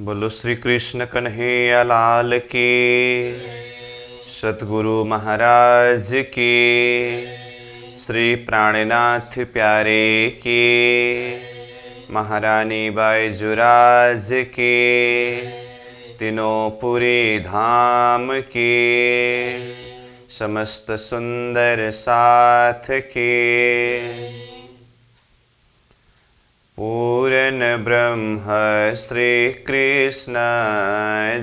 बोलो श्री कृष्ण कन्हैया लाल की, सतगुरु महाराज की, श्री प्राणनाथ प्यारे की, महारानी बाईजुराज की, तीनों पुरी धाम की, समस्त सुंदर साथ की। पूर्ण ब्रह्म श्री कृष्ण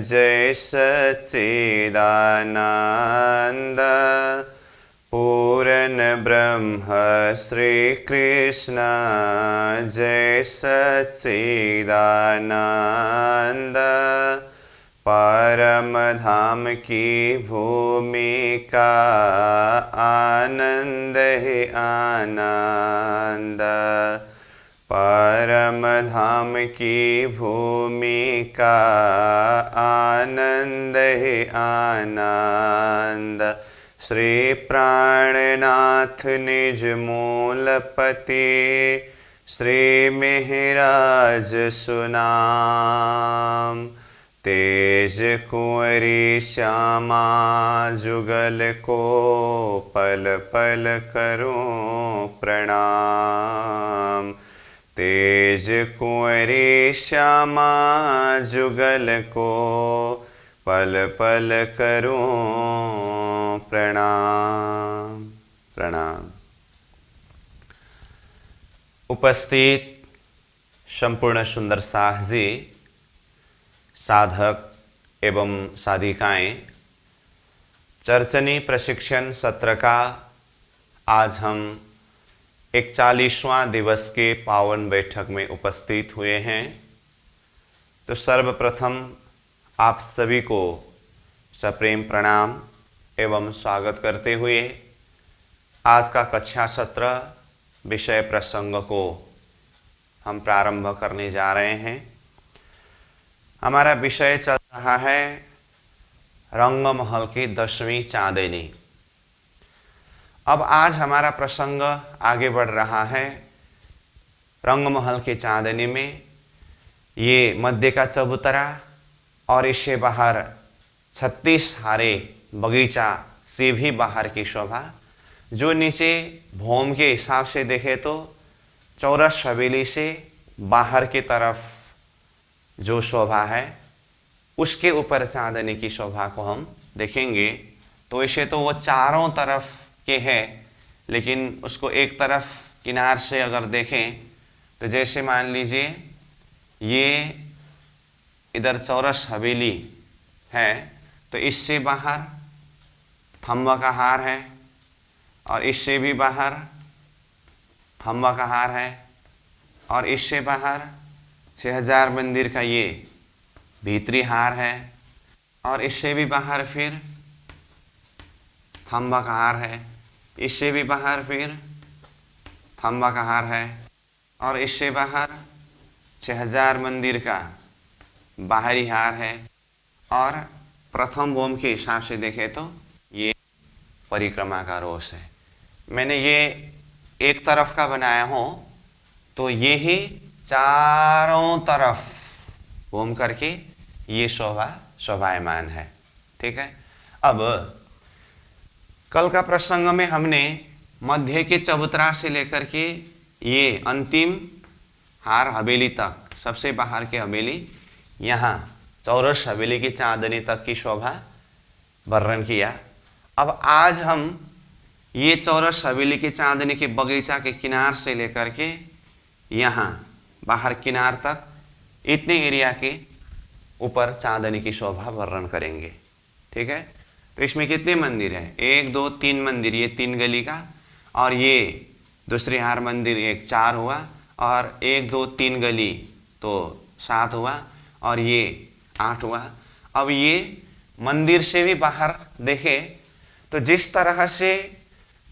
जय सच्चिदानंद। पूर्ण ब्रह्म श्री कृष्ण जय सच्चिदानंद। परम धाम की भूमिका आनंद ही आनंद। परम धाम की भूमिका आनंद ही आनंद। श्री प्राणनाथ निज मूलपति, श्री मिहिराज सुनाम। तेज कुंवरी श्यामा जुगल को पल पल करूं प्रणाम। तेज कुंवरी श्यामा जुगल को पल पल करूं प्रणाम प्रणाम। उपस्थित संपूर्ण सुंदर साहसी साधक एवं साधिकाएं, चर्चनी प्रशिक्षण सत्र का आज हम 41वां दिवस के पावन बैठक में उपस्थित हुए हैं। तो सर्वप्रथम आप सभी को सप्रेम प्रणाम एवं स्वागत करते हुए आज का कक्षा सत्र विषय प्रसंग को हम प्रारंभ करने जा रहे हैं। हमारा विषय चल रहा है रंगमहल की 10वीं चांदनी। अब आज हमारा प्रसंग आगे बढ़ रहा है रंगमहल की चांदनी में। ये मध्य का चबूतरा और इससे बाहर 36 हारे बगीचा से भी बाहर की शोभा, जो नीचे भूम के हिसाब से देखे तो चौरस हवेली से बाहर की तरफ जो शोभा है, उसके ऊपर चांदनी की शोभा को हम देखेंगे। तो इसे तो वो चारों तरफ के है, लेकिन उसको एक तरफ किनार से अगर देखें तो जैसे मान लीजिए ये इधर चौरस हवेली है, तो इससे बाहर खंबा का हार है और इससे भी बाहर खंबा का हार है और इससे बाहर 6000 मंदिर का ये भीतरी हार है और इससे भी बाहर फिर खंबा का हार है, इससे भी बाहर फिर खंबा का हार है और इससे बाहर 6000 मंदिर का बाहरी हार है। और प्रथम भूम के हिसाब से देखें तो ये परिक्रमा का रोष है। मैंने ये एक तरफ का बनाया हूँ, तो ये ही चारों तरफ घूम करके ये शोभायमान है। ठीक है। अब कल का प्रसंग में हमने मध्य के चबूतरा से लेकर के ये अंतिम हार हवेली तक, सबसे बाहर की हवेली, यहाँ चौरस हवेली की चांदनी तक की शोभा वर्णन किया। अब आज हम ये चौरस हवेली की चांदनी के बगीचा के किनार से लेकर के यहाँ बाहर किनार तक इतने एरिया के ऊपर चांदनी की शोभा वर्णन करेंगे। ठीक है। तो इसमें कितने मंदिर हैं? 1 2 3 मंदिर, ये 3 गली का, और ये दूसरी हार मंदिर एक 4 हुआ, और 1 2 3 गली तो 7 हुआ, और ये 8 हुआ। अब ये मंदिर से भी बाहर देखे तो जिस तरह से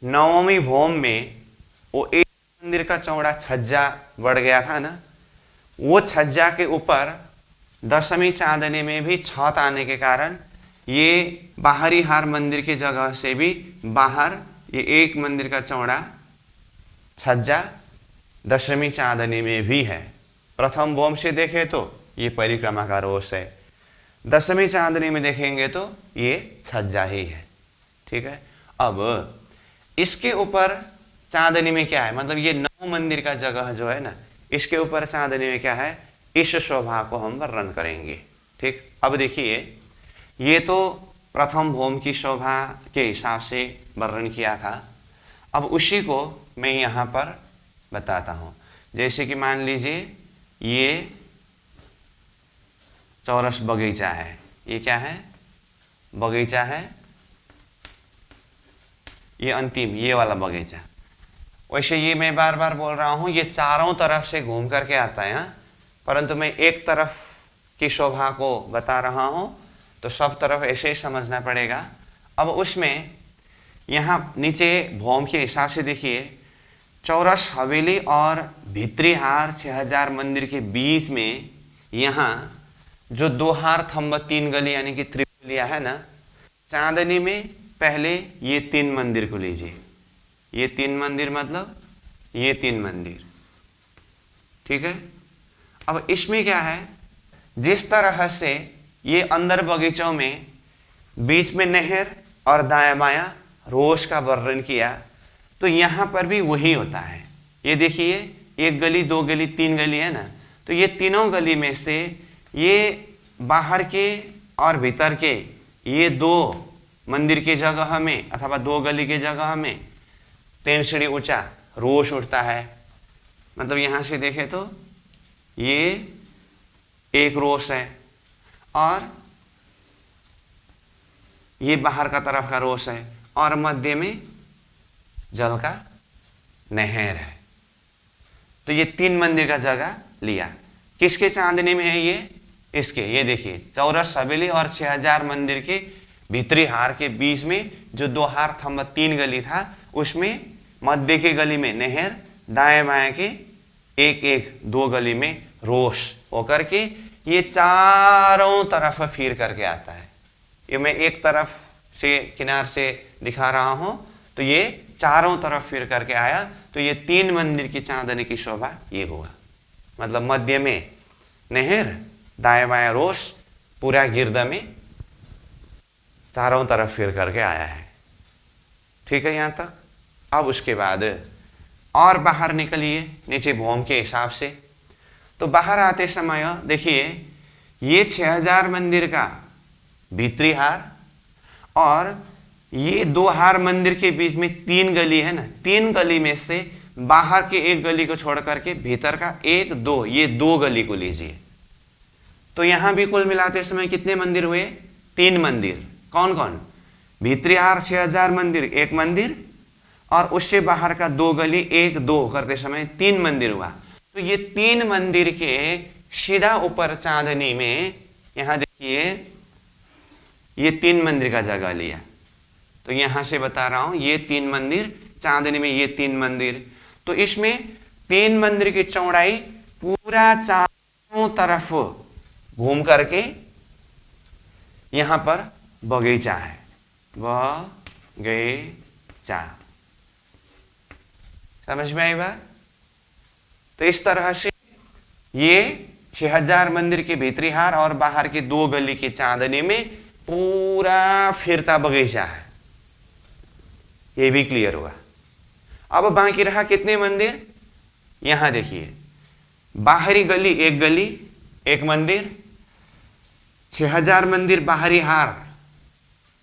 नवमी भूम में वो एक मंदिर का चौड़ा छज्जा बढ़ गया था ना, वो छज्जा के ऊपर 10वीं चांदनी में भी छत आने के कारण ये बाहरी हार मंदिर की जगह से भी बाहर ये एक मंदिर का चौड़ा छज्जा 10वीं चांदनी में भी है। प्रथम भूम से देखे तो ये परिक्रमा का रोष है। 10वीं चांदनी में देखेंगे तो ये छज्जा ही है। ठीक है, अब इसके ऊपर चांदनी में क्या है, मतलब ये 9 मंदिर का जगह जो है ना, इसके ऊपर चांदनी में क्या है, इस शोभा को हम वर्णन करेंगे। ठीक, अब देखिए ये तो प्रथम भौम की शोभा के हिसाब से वर्णन किया था। अब उसी को मैं यहाँ पर बताता हूँ। जैसे कि मान लीजिए ये चौरस बगीचा है, ये क्या है, बगीचा है, ये अंतिम ये वाला बगीचा। वैसे ये मैं बार बार बोल रहा हूँ, ये चारों तरफ से घूम करके आता है, परंतु मैं एक तरफ की शोभा को बता रहा हूँ, तो सब तरफ ऐसे ही समझना पड़ेगा। अब उसमें यहाँ नीचे भौम के हिसाब से देखिए, चौरस हवेली और भीतरी हार 6000 मंदिर के बीच में यहाँ जो 2 हार थंब 3 गली यानी कि त्रिपुलिया है ना, चांदनी में पहले ये 3 मंदिर को लीजिए, ये 3 मंदिर मतलब ये 3 मंदिर। ठीक है, अब इसमें क्या है, जिस तरह से ये अंदर बगीचों में बीच में नहर और दायां बायां रोष का वर्णन किया, तो यहाँ पर भी वही होता है। ये देखिए 1 गली 2 गली 3 गली है ना, तो ये तीनों गली में से ये बाहर के और भीतर के ये 2 मंदिर की जगह में अथवा 2 गली की जगह में 3 सीढ़ी ऊंचा रोष उठता है। मतलब यहाँ से देखें तो ये एक रोष है और ये बाहर का तरफ का रोष है और मध्य में जल का नहर है। तो ये 3 मंदिर का जगह लिया। किसके चांदनी में है ये, इसके, ये देखिए चौरस हवेली और 6000 मंदिर के भीतरी हार के बीच में जो 2 हार थंब 3 गली था, उसमें मध्य की गली में नहर, दाएं बाएं के एक एक 2 गली में रोष होकर के ये चारों तरफ फिर करके आता है। ये मैं एक तरफ से किनार से दिखा रहा हूं, तो ये चारों तरफ फिर करके आया, तो ये 3 मंदिर की चांदनी की शोभा ये हुआ। मतलब मध्य में नहर, दाएं बाएं रोष, पूरा गिरद में चारों तरफ फिर करके आया है। ठीक है यहां तक। अब उसके बाद और बाहर निकलिए नीचे भौम के हिसाब से, तो बाहर आते समय देखिए ये 6000 मंदिर का भीतरी हार और ये 2 हार मंदिर के बीच में 3 गली है ना, 3 गली में से बाहर के एक गली को छोड़ करके भीतर का 1 2 ये 2 गली को लीजिए, तो यहां भी कुल मिलाते समय कितने मंदिर हुए, 3 मंदिर। कौन कौन, भीतरी हार 6000 मंदिर 1 मंदिर और उससे बाहर का 2 गली 1 2 करते समय 3 मंदिर हुआ। तो ये 3 मंदिर के सीधा ऊपर चांदनी में यहां देखिए ये 3 मंदिर का जगह लिया। तो यहां से बता रहा हूं ये 3 मंदिर चांदनी में, ये 3 मंदिर। तो इसमें 3 मंदिर की चौड़ाई पूरा चारों तरफ घूम करके यहां पर बगीचा है, बगीचा। समझ में आई बात। तो इस तरह से ये 6000 मंदिर के भीतरी हार और बाहर की 2 गली की चांदनी में पूरा फिरता बगीचा है। ये भी क्लियर हुआ। अब बाकी रहा कितने मंदिर, यहां देखिए बाहरी गली 1 गली 1 मंदिर, 6000 मंदिर बाहरी हार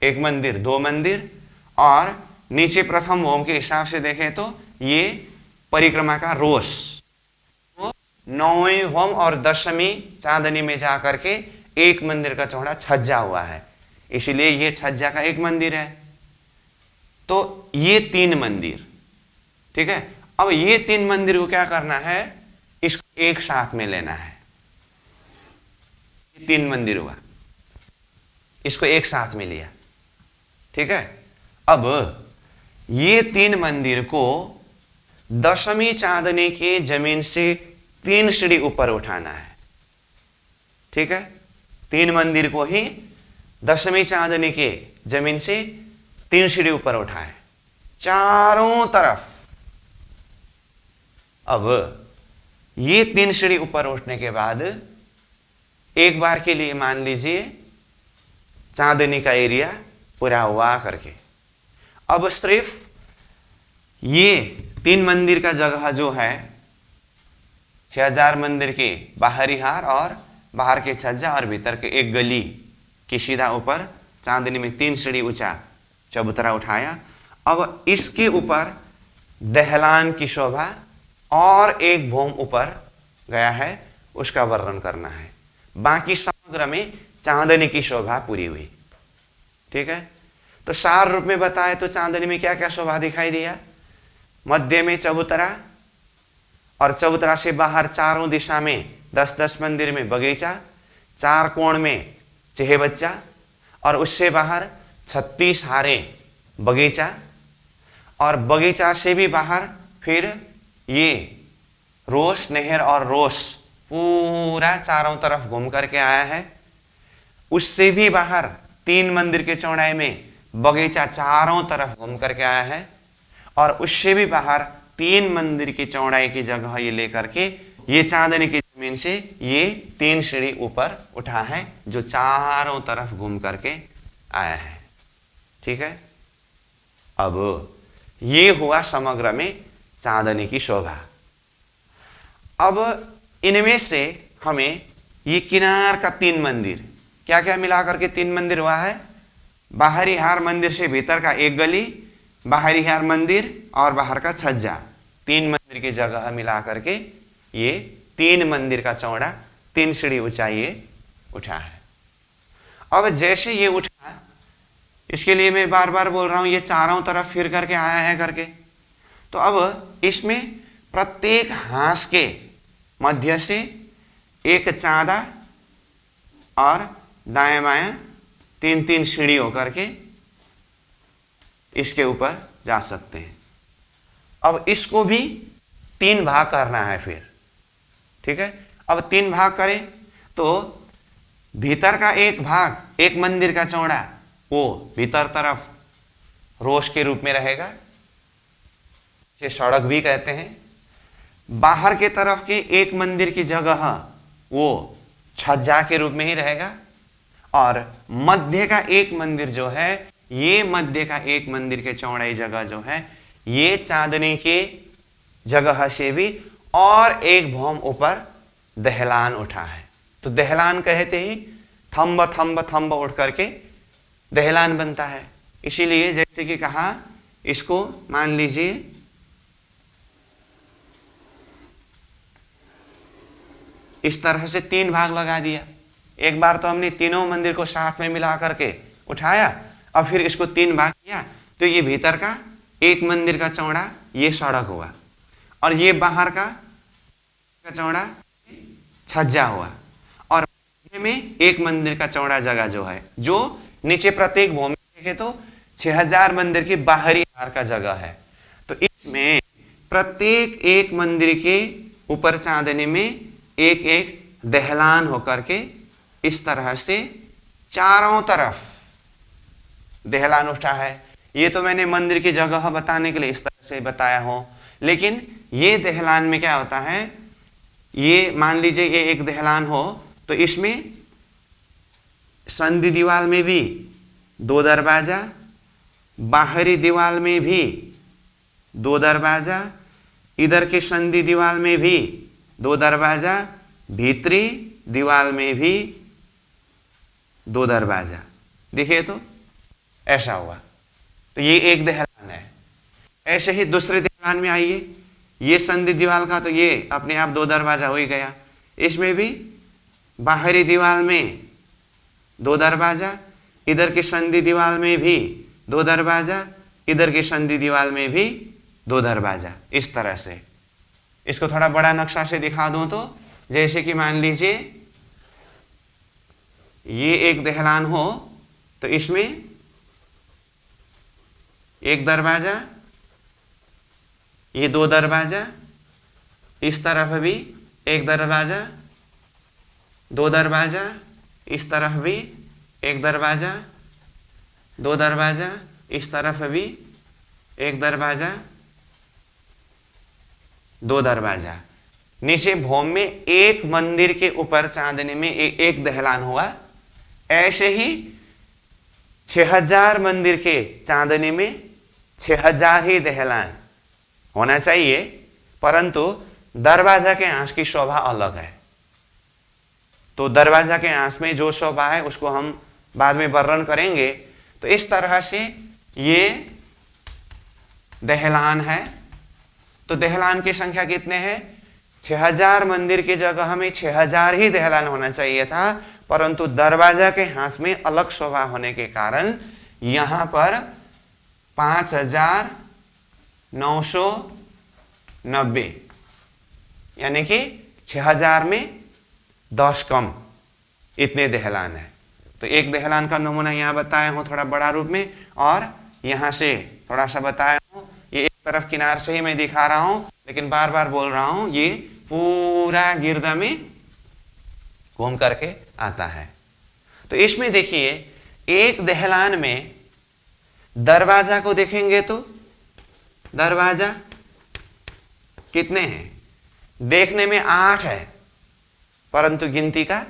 1 मंदिर 2 मंदिर, और नीचे प्रथम भौम के हिसाब से देखें तो ये परिक्रमा का रोष, तो 9वीं भौम और 10वीं चांदनी में जाकर के 1 मंदिर का चौड़ा छज्जा हुआ है, इसलिए ये छज्जा का 1 मंदिर है। तो ये 3 मंदिर, ठीक है। अब ये 3 मंदिर को क्या करना है, इसको एक साथ में लेना है। ये 3 मंदिर हुआ, इसको एक साथ में लिया, ठीक है। अब ये 3 मंदिर को 10वीं चांदनी के जमीन से 3 सीढ़ी ऊपर उठाना है, ठीक है। 3 मंदिर को ही 10वीं चांदनी के जमीन से 3 सीढ़ी ऊपर उठाए चारों तरफ। अब ये 3 सीढ़ी ऊपर उठने के बाद एक बार के लिए मान लीजिए चांदनी का एरिया पूरा हुआ करके। अब सिर्फ ये 3 मंदिर का जगह जो है 6000 मंदिर के बाहरी हार और बाहर के छज्जा और भीतर के एक गली की सीधा ऊपर चांदनी में 3 सीढ़ी ऊंचा चबूतरा उठाया। अब इसके ऊपर दहलान की शोभा और एक भौम ऊपर गया है, उसका वर्णन करना है। बाकी समग्र में चांदनी की शोभा पूरी हुई। ठीक है, तो सार रूप में बताए तो चांदनी में क्या क्या शोभा दिखाई दिया? मध्य में चबूतरा और चबूतरा से बाहर चारों दिशा में 10-10 मंदिर में बगीचा, 4 कोण में चेहे बच्चा और उससे बाहर 36 हारे बगीचा और बगीचा से भी बाहर फिर ये रोस नहर और रोस पूरा चारों तरफ घूम करके आया है। उससे भी बाहर 3 मंदिर के चौड़ाई में बगीचा चारों तरफ घूम करके आया है और उससे भी बाहर 3 मंदिर की चौड़ाई की जगह ये लेकर के ये चांदनी की जमीन से ये 3 सीढ़ी ऊपर उठा है जो चारों तरफ घूम करके आया है। ठीक है, अब ये हुआ समग्र में चांदनी की शोभा। अब इनमें से हमें ये किनार का 3 मंदिर, क्या क्या मिलाकर के 3 मंदिर हुआ है? बाहरी हार मंदिर से भीतर का एक गली, बाहरी हार मंदिर और बाहर का छज्जा, 3 मंदिर की जगह मिला करके ये 3 मंदिर का चौड़ा 3 सीढ़ी ऊंचा ये उठा है। अब जैसे ये उठा, इसके लिए मैं बार बार बोल रहा हूं ये चारों तरफ फिर करके आया है करके। तो अब इसमें प्रत्येक हांस के मध्य से एक चांदा और दाएं बाएं 3-3 सीढ़ी होकर के इसके ऊपर जा सकते हैं। अब इसको भी 3 भाग करना है फिर। ठीक है, अब 3 भाग करें तो भीतर का एक भाग, एक मंदिर का चौड़ा, वो भीतर तरफ रोश के रूप में रहेगा, इसे सड़क भी कहते हैं। बाहर के तरफ के एक मंदिर की जगह वो छज्जा के रूप में ही रहेगा और मध्य का एक मंदिर जो है, ये मध्य का एक मंदिर के चौड़ाई जगह जो है ये चांदनी के जगह से भी और एक भौम ऊपर दहलान उठा है। तो दहलान कहते ही थंब थंब थंब उठ करके दहलान बनता है। इसीलिए जैसे कि कहा, इसको मान लीजिए इस तरह से 3 भाग लगा दिया। एक बार तो हमने तीनों मंदिर को साथ में मिला करके उठाया, अब फिर इसको 3 भाग किया तो ये भीतर का एक मंदिर का चौड़ा ये सड़क हुआ और ये बाहर का चौड़ा छज्जा हुआ और में एक मंदिर का चौड़ा जगह जो है, जो नीचे प्रत्येक भूमि देखे तो 6000 मंदिर की बाहरी हार का जगह है। तो इसमें प्रत्येक एक मंदिर के ऊपर चांदनी में एक एक दहलान होकर के इस तरह से चारों तरफ दहलान उठा है। ये तो मैंने मंदिर की जगह बताने के लिए इस तरह से बताया हूं, लेकिन ये दहलान में क्या होता है, ये मान लीजिए ये एक दहलान हो तो इसमें संधि दीवार में भी 2 दरवाजा, बाहरी दीवार में भी 2 दरवाजा, इधर की संधि दीवार में भी 2 दरवाजा, भीतरी दीवार में भी 2 दरवाजा। देखिए तो ऐसा हुआ, तो ये एक दहलान है। ऐसे ही दूसरे दहलान में आइए, ये संधि दीवार का तो ये अपने आप 2 दरवाजा हो ही गया। इसमें भी बाहरी दीवार में 2 दरवाजा, इधर की संधि दीवार में भी 2 दरवाजा, इधर की संधि दीवार में भी 2 दरवाजा। इस तरह से इसको थोड़ा बड़ा नक्शा से दिखा दूं तो जैसे कि मान लीजिए ये एक दहलान हो तो इसमें एक दरवाजा, ये 2 दरवाजा, इस तरफ भी एक दरवाजा, 2 दरवाजा, इस तरफ भी एक दरवाजा, 2 दरवाजा, इस तरफ भी एक दरवाजा, 2 दरवाजा। नीचे भौम में एक मंदिर के ऊपर चांदनी में एक दहलान हुआ, ऐसे ही 6000 मंदिर के चांदनी में 6000 ही दहलान होना चाहिए, परंतु दरवाजा के आंच की शोभा अलग है। तो दरवाजा के आंच में जो शोभा है उसको हम बाद में वर्णन करेंगे। तो इस तरह से ये दहलान है। तो दहलान की संख्या कितने हैं? 6000 मंदिर की जगह में 6000 ही दहलान होना चाहिए था, परंतु दरवाजा के हाथ में अलग शोभा होने के कारण यहां पर 5990, यानी कि 6000 में 10 कम, इतने दहलान है। तो एक दहलान का नमूना यहां बताया हूं थोड़ा बड़ा रूप में, और यहां से थोड़ा सा बताया हूं। ये एक तरफ किनार से ही मैं दिखा रहा हूं, लेकिन बार बार बोल रहा हूं, ये पूरा गिरदा में घूम करके आता है। तो इसमें देखिए, एक दहलान में दरवाजा को देखेंगे तो दरवाजा कितने हैं? देखने में 8 है, परंतु गिनती का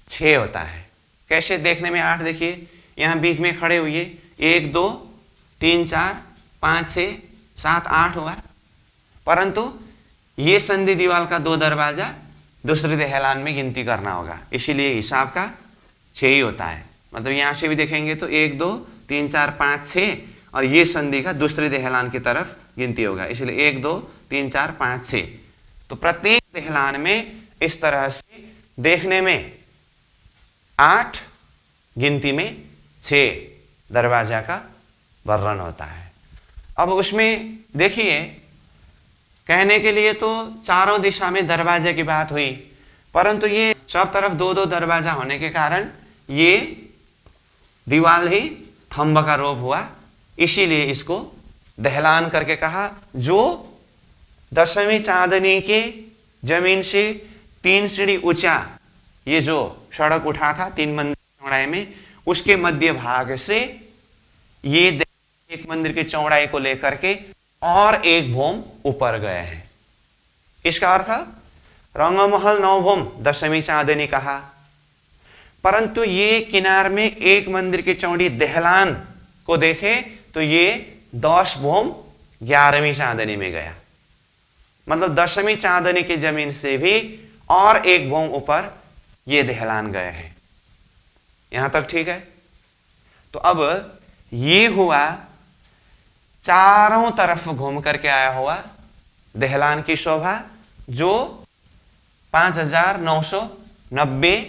6 होता है। कैसे देखने में 8? देखिए यहां बीच में खड़े हुए 1 2 3 4 5 6 7 8 हुआ, परंतु ये संधि दीवार का 2 दरवाजा दूसरे दहलान में गिनती करना होगा, इसीलिए हिसाब का 6 ही होता है। मतलब यहां से भी देखेंगे तो 1 2 3 4 5 6, और ये संधि का दूसरे दहलान की तरफ गिनती होगा, इसलिए 1 2 3 4 5 6। तो प्रत्येक दहलान में इस तरह से देखने में 8, गिनती में 6 दरवाजा का वर्णन होता है। अब उसमें देखिए, कहने के लिए तो चारों दिशा में दरवाजे की बात हुई, परंतु ये सब तरफ 2-2 दरवाजा होने के कारण ये दीवार ही थंब का रूप हुआ, इसीलिए इसको दहलान करके कहा। जो 10वीं चांदनी के जमीन से 3 सीढ़ी ऊंचा ये जो सड़क उठा था 3 मंदिर चौड़ाई में, उसके मध्य भाग से ये एक मंदिर की चौड़ाई को लेकर के और एक भौम ऊपर गए हैं। इसका अर्थ रंगमहल 9 भौम 10वीं चांदनी कहा, परंतु ये किनार में एक मंदिर की चौड़ी दहलान को देखे तो ये 10 भौम 11वीं चांदनी में गया। मतलब 10वीं चांदनी की जमीन से भी और एक भौम ऊपर ये दहलान गए हैं। यहां तक ठीक है? तो अब ये हुआ चारों तरफ घूम करके आया हुआ दहलान की शोभा, जो 5990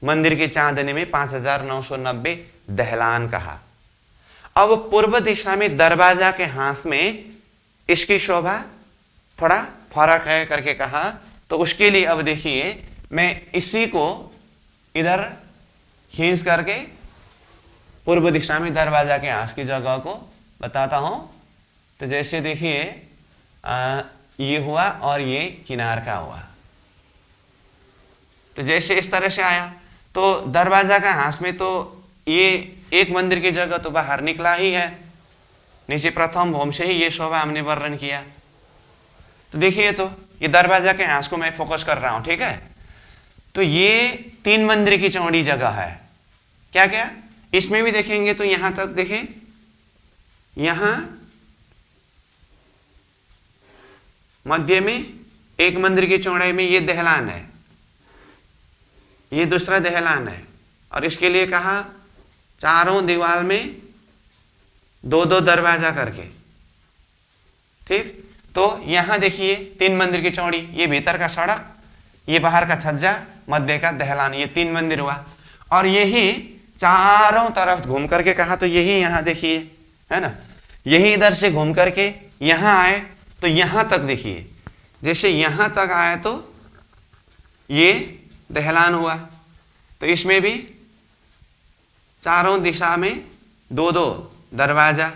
मंदिर की चांदनी में 5990 दहलान कहा। अब पूर्व दिशा में दरवाजा के हाथ में इसकी शोभा थोड़ा फर्क है करके कहा। तो उसके लिए अब देखिए, मैं इसी को इधर खींच करके पूर्व दिशा में दरवाजा के हाथ की जगह को बताता हूं। तो जैसे देखिए, ये हुआ और ये किनार का हुआ। तो जैसे इस तरह से आया, तो दरवाजा का हाथ में तो ये एक मंदिर की जगह तो बाहर निकला ही है, नीचे प्रथम भौम से ही ये शोभा हमने वर्णन किया। तो देखिए, तो ये दरवाजा के हाथ को मैं फोकस कर रहा हूं, ठीक है? तो ये 3 मंदिर की चौड़ी जगह है। क्या क्या? इसमें भी देखेंगे तो यहां तक देखें, यहां मध्य में एक मंदिर की चौड़ाई में ये दहलान है, ये दूसरा दहलान है, और इसके लिए कहा चारों दीवार में 2-2 दरवाजा करके, ठीक? तो यहां देखिए 3 मंदिर की चौड़ी, ये भीतर का सड़क, ये बाहर का छज्जा, मध्य का दहलान, ये 3 मंदिर हुआ। और यही चारों तरफ घूम करके कहा, तो यही यहां देखिए, है ना? यही इधर से घूम करके यहां आए तो यहां तक देखिए, जैसे यहां तक आए तो ये दहलान हुआ। तो इसमें भी चारों दिशा में 2-2 दरवाजा,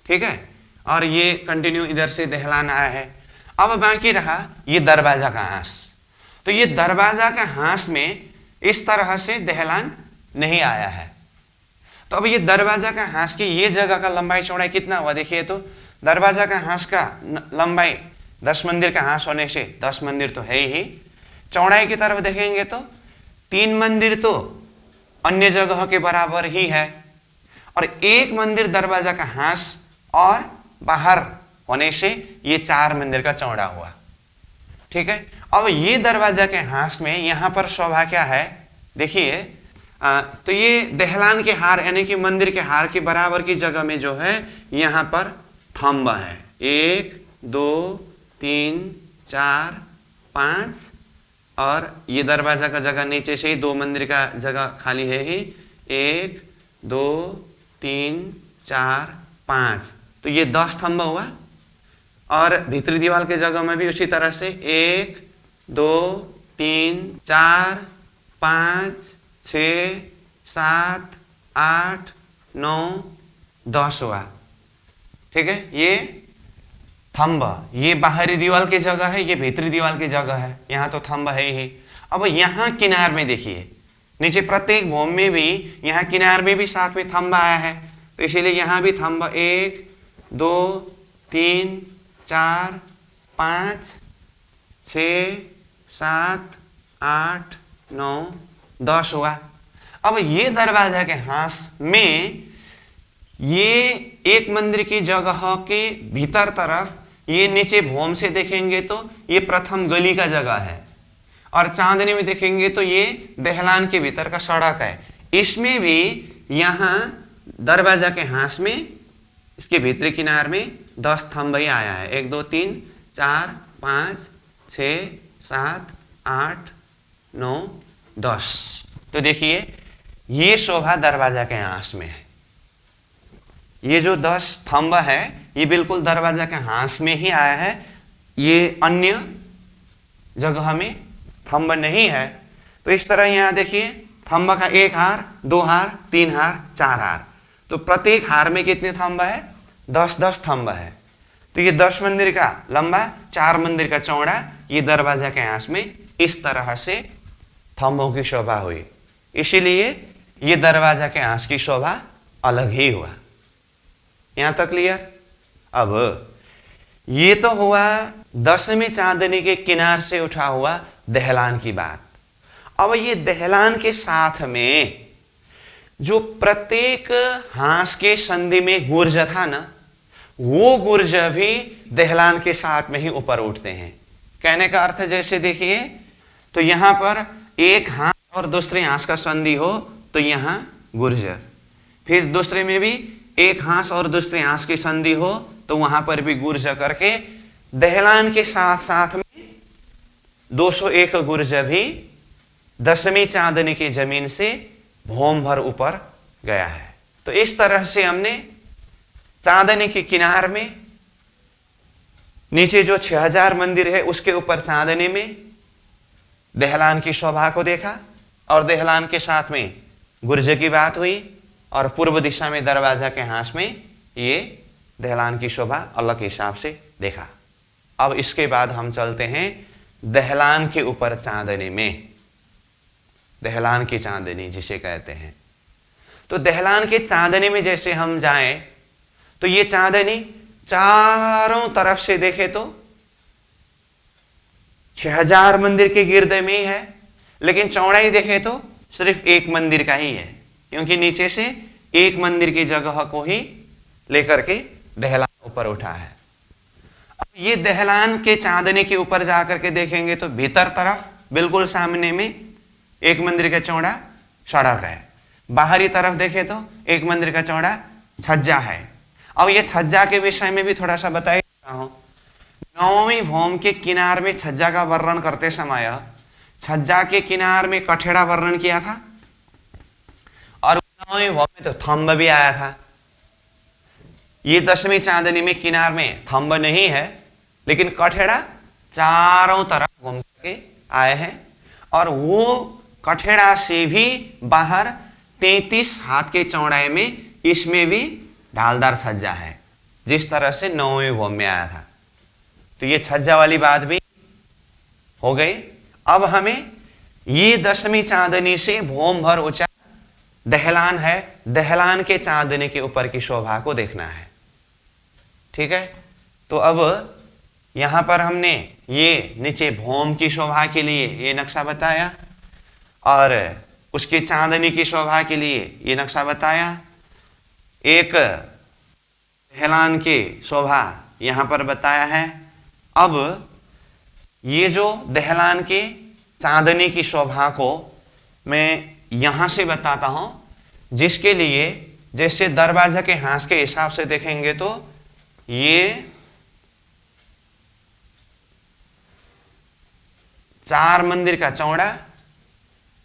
ठीक है? और ये कंटिन्यू इधर से दहलान आया है। अब बाकी रहा ये दरवाजा का हांस। तो ये दरवाजा का हांस में इस तरह से दहलान नहीं आया है। तो अब ये दरवाजा का हांस की ये जगह का लंबाई चौड़ाई कितना हुआ? देखिए, तो दरवाजा का हांस का लंबाई 10 मंदिर का हांस होने से 10 मंदिर तो है ही। चौड़ाई की तरफ देखेंगे तो 3 मंदिर तो अन्य जगह के बराबर ही है, और एक मंदिर दरवाजा का हांस और बाहर होने से ये 4 मंदिर का चौड़ा हुआ। ठीक है, अब ये दरवाजा के हांस में यहां पर शोभा क्या है देखिए, तो ये दहलान के हार यानी कि मंदिर के हार के बराबर की जगह में जो है यहां पर थंब है। 1 2 3 4 5, और ये दरवाजा का जगह नीचे से ही 2 मंदिर का जगह खाली है ही। 1 2 3 4 5, तो ये 10 थंब हुआ। और भीतरी दीवार के जगह में भी उसी तरह से 1 2 3 4 5 6 7 8 9 10 हुआ। ठीक है, ये थंब, ये बाहरी दीवार की जगह है, ये भीतरी दीवार की जगह है, यहाँ तो थंब है ही। अब यहाँ किनार में देखिए, नीचे प्रत्येक भूमि में भी यहाँ किनार में भी साथ में थंब आया है, तो इसीलिए यहाँ भी थंब 1 2 3 4 5 6 7 8 9 10 हुआ। अब ये दरवाजा के हांस में ये एक मंदिर की जगह के भीतर तरफ, ये नीचे भूम से देखेंगे तो ये प्रथम गली का जगह है, और चांदनी में देखेंगे तो ये दहलान के भीतर का सड़क है। इसमें भी यहाँ दरवाजा के हांस में इसके भीतरी किनार में 10 थंब ही आया है। 1 2 3 4 5 6 7 8 9 10। तो देखिए ये शोभा दरवाजा के हांस में है। ये जो 10 थंब है ये बिल्कुल दरवाजा के हांस में ही आया है, ये अन्य जगह में थंब नहीं है। तो इस तरह यहाँ देखिए थंब का 1 हार 2 हार 3 हार 4 हार, तो प्रत्येक हार में कितने थंब है? 10-10 थंब है। तो ये 10 मंदिर का लंबा 4 मंदिर का चौड़ा, ये दरवाजा के हांस में इस तरह से थंबों की शोभा हुई, इसीलिए ये दरवाजा के हांस की शोभा अलग ही हुआ। यहां तक क्लियर? अब ये तो हुआ 10वीं चांदनी के किनार से उठा हुआ दहलान की बात। अब ये दहलान के साथ में जो प्रत्येक हांस के संधि में गुर्ज था ना, वो गुर्ज भी दहलान के साथ में ही ऊपर उठते हैं। कहने का अर्थ जैसे देखिए, तो यहां पर एक हांस और दूसरे हांस का संधि हो तो यहां गुर्ज, फिर दूसरे में भी एक हांस और दूसरे हांस की संधि हो तो वहां पर भी गुर्ज करके दहलान के साथ साथ में 201 गुर्ज भी 10वीं चांदनी की जमीन से भूम भर ऊपर गया है। तो इस तरह से हमने चांदनी के किनार में नीचे जो 6000 मंदिर है उसके ऊपर चांदनी में दहलान की शोभा को देखा, और दहलान के साथ में गुर्ज की बात हुई, और पूर्व दिशा में दरवाजा के हांस में ये दहलान की शोभा अलग हिसाब से देखा। अब इसके बाद हम चलते हैं दहलान के ऊपर चांदनी में, दहलान की चांदनी जिसे कहते हैं। तो दहलान के चांदनी में जैसे हम जाएं तो ये चांदनी चारों तरफ से देखे तो 6000 मंदिर के गिरदे में ही है, लेकिन चौड़ाई देखे तो सिर्फ एक मंदिर का ही है, क्योंकि नीचे से एक मंदिर की जगह को ही लेकर के दहलान ऊपर उठा है। अब ये दहलान के चांदनी के ऊपर जाकर के देखेंगे तो भीतर तरफ बिल्कुल सामने में एक मंदिर का चौड़ा सड़क है, बाहरी तरफ देखे तो एक मंदिर का चौड़ा छज्जा है। अब ये छज्जा के विषय में भी थोड़ा सा बताई देता हूं। 9वीं भूम के किनार में छज्जा का वर्णन करते समय छज्जा के किनार में कठेड़ा वर्णन किया था, और 9वीं भूम में तो थंब भी आया था। ये 10वीं चांदनी में किनार में थंब नहीं है, लेकिन कठेड़ा चारों तरफ घूम के आए हैं, और वो कठेड़ा से भी बाहर 33 हाथ के चौड़ाई में इसमें भी ढालदार छज्जा है, जिस तरह से 9वीं भूम में आया था। तो ये छज्जा वाली बात भी हो गई। अब हमें ये 10वीं चांदनी से भूम भर ऊंचा दहलान है, दहलान के चांदनी के ऊपर की शोभा को देखना है। ठीक है, तो अब यहां पर हमने ये नीचे भौम की शोभा के लिए ये नक्शा बताया और उसके चांदनी की शोभा के लिए ये नक्शा बताया। एक दहलान की शोभा यहां पर बताया है। अब ये जो दहलान के चांदनी की शोभा को मैं यहां से बताता हूं, जिसके लिए जैसे दरवाजा के हाँस के हिसाब से देखेंगे तो ये 4 मंदिर का चौड़ा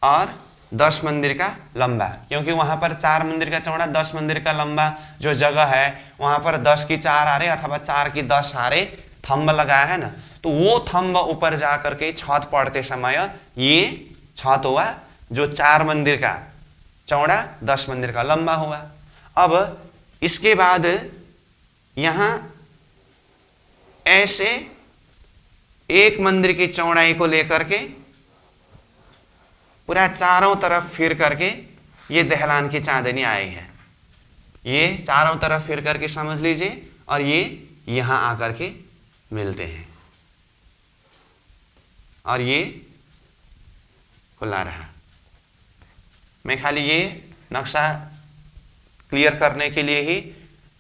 और 10 मंदिर का लंबा, क्योंकि वहां पर 4 मंदिर का चौड़ा 10 मंदिर का लंबा जो जगह है वहां पर 10 की 4 हारे अथवा 4 की 10 हारे थंब लगाया है ना, तो वो थंब ऊपर जाकर के छत पड़ते समय ये छत हुआ जो 4 मंदिर का चौड़ा 10 मंदिर का लंबा हुआ। अब इसके बाद यहां ऐसे एक मंदिर की चौड़ाई को लेकर के पूरा चारों तरफ फिर करके ये दहलान की चांदनी आई है। ये चारों तरफ फिर करके समझ लीजिए और ये यहां आकर के मिलते हैं और ये खुला रहा। मैं खाली ये नक्शा क्लियर करने के लिए ही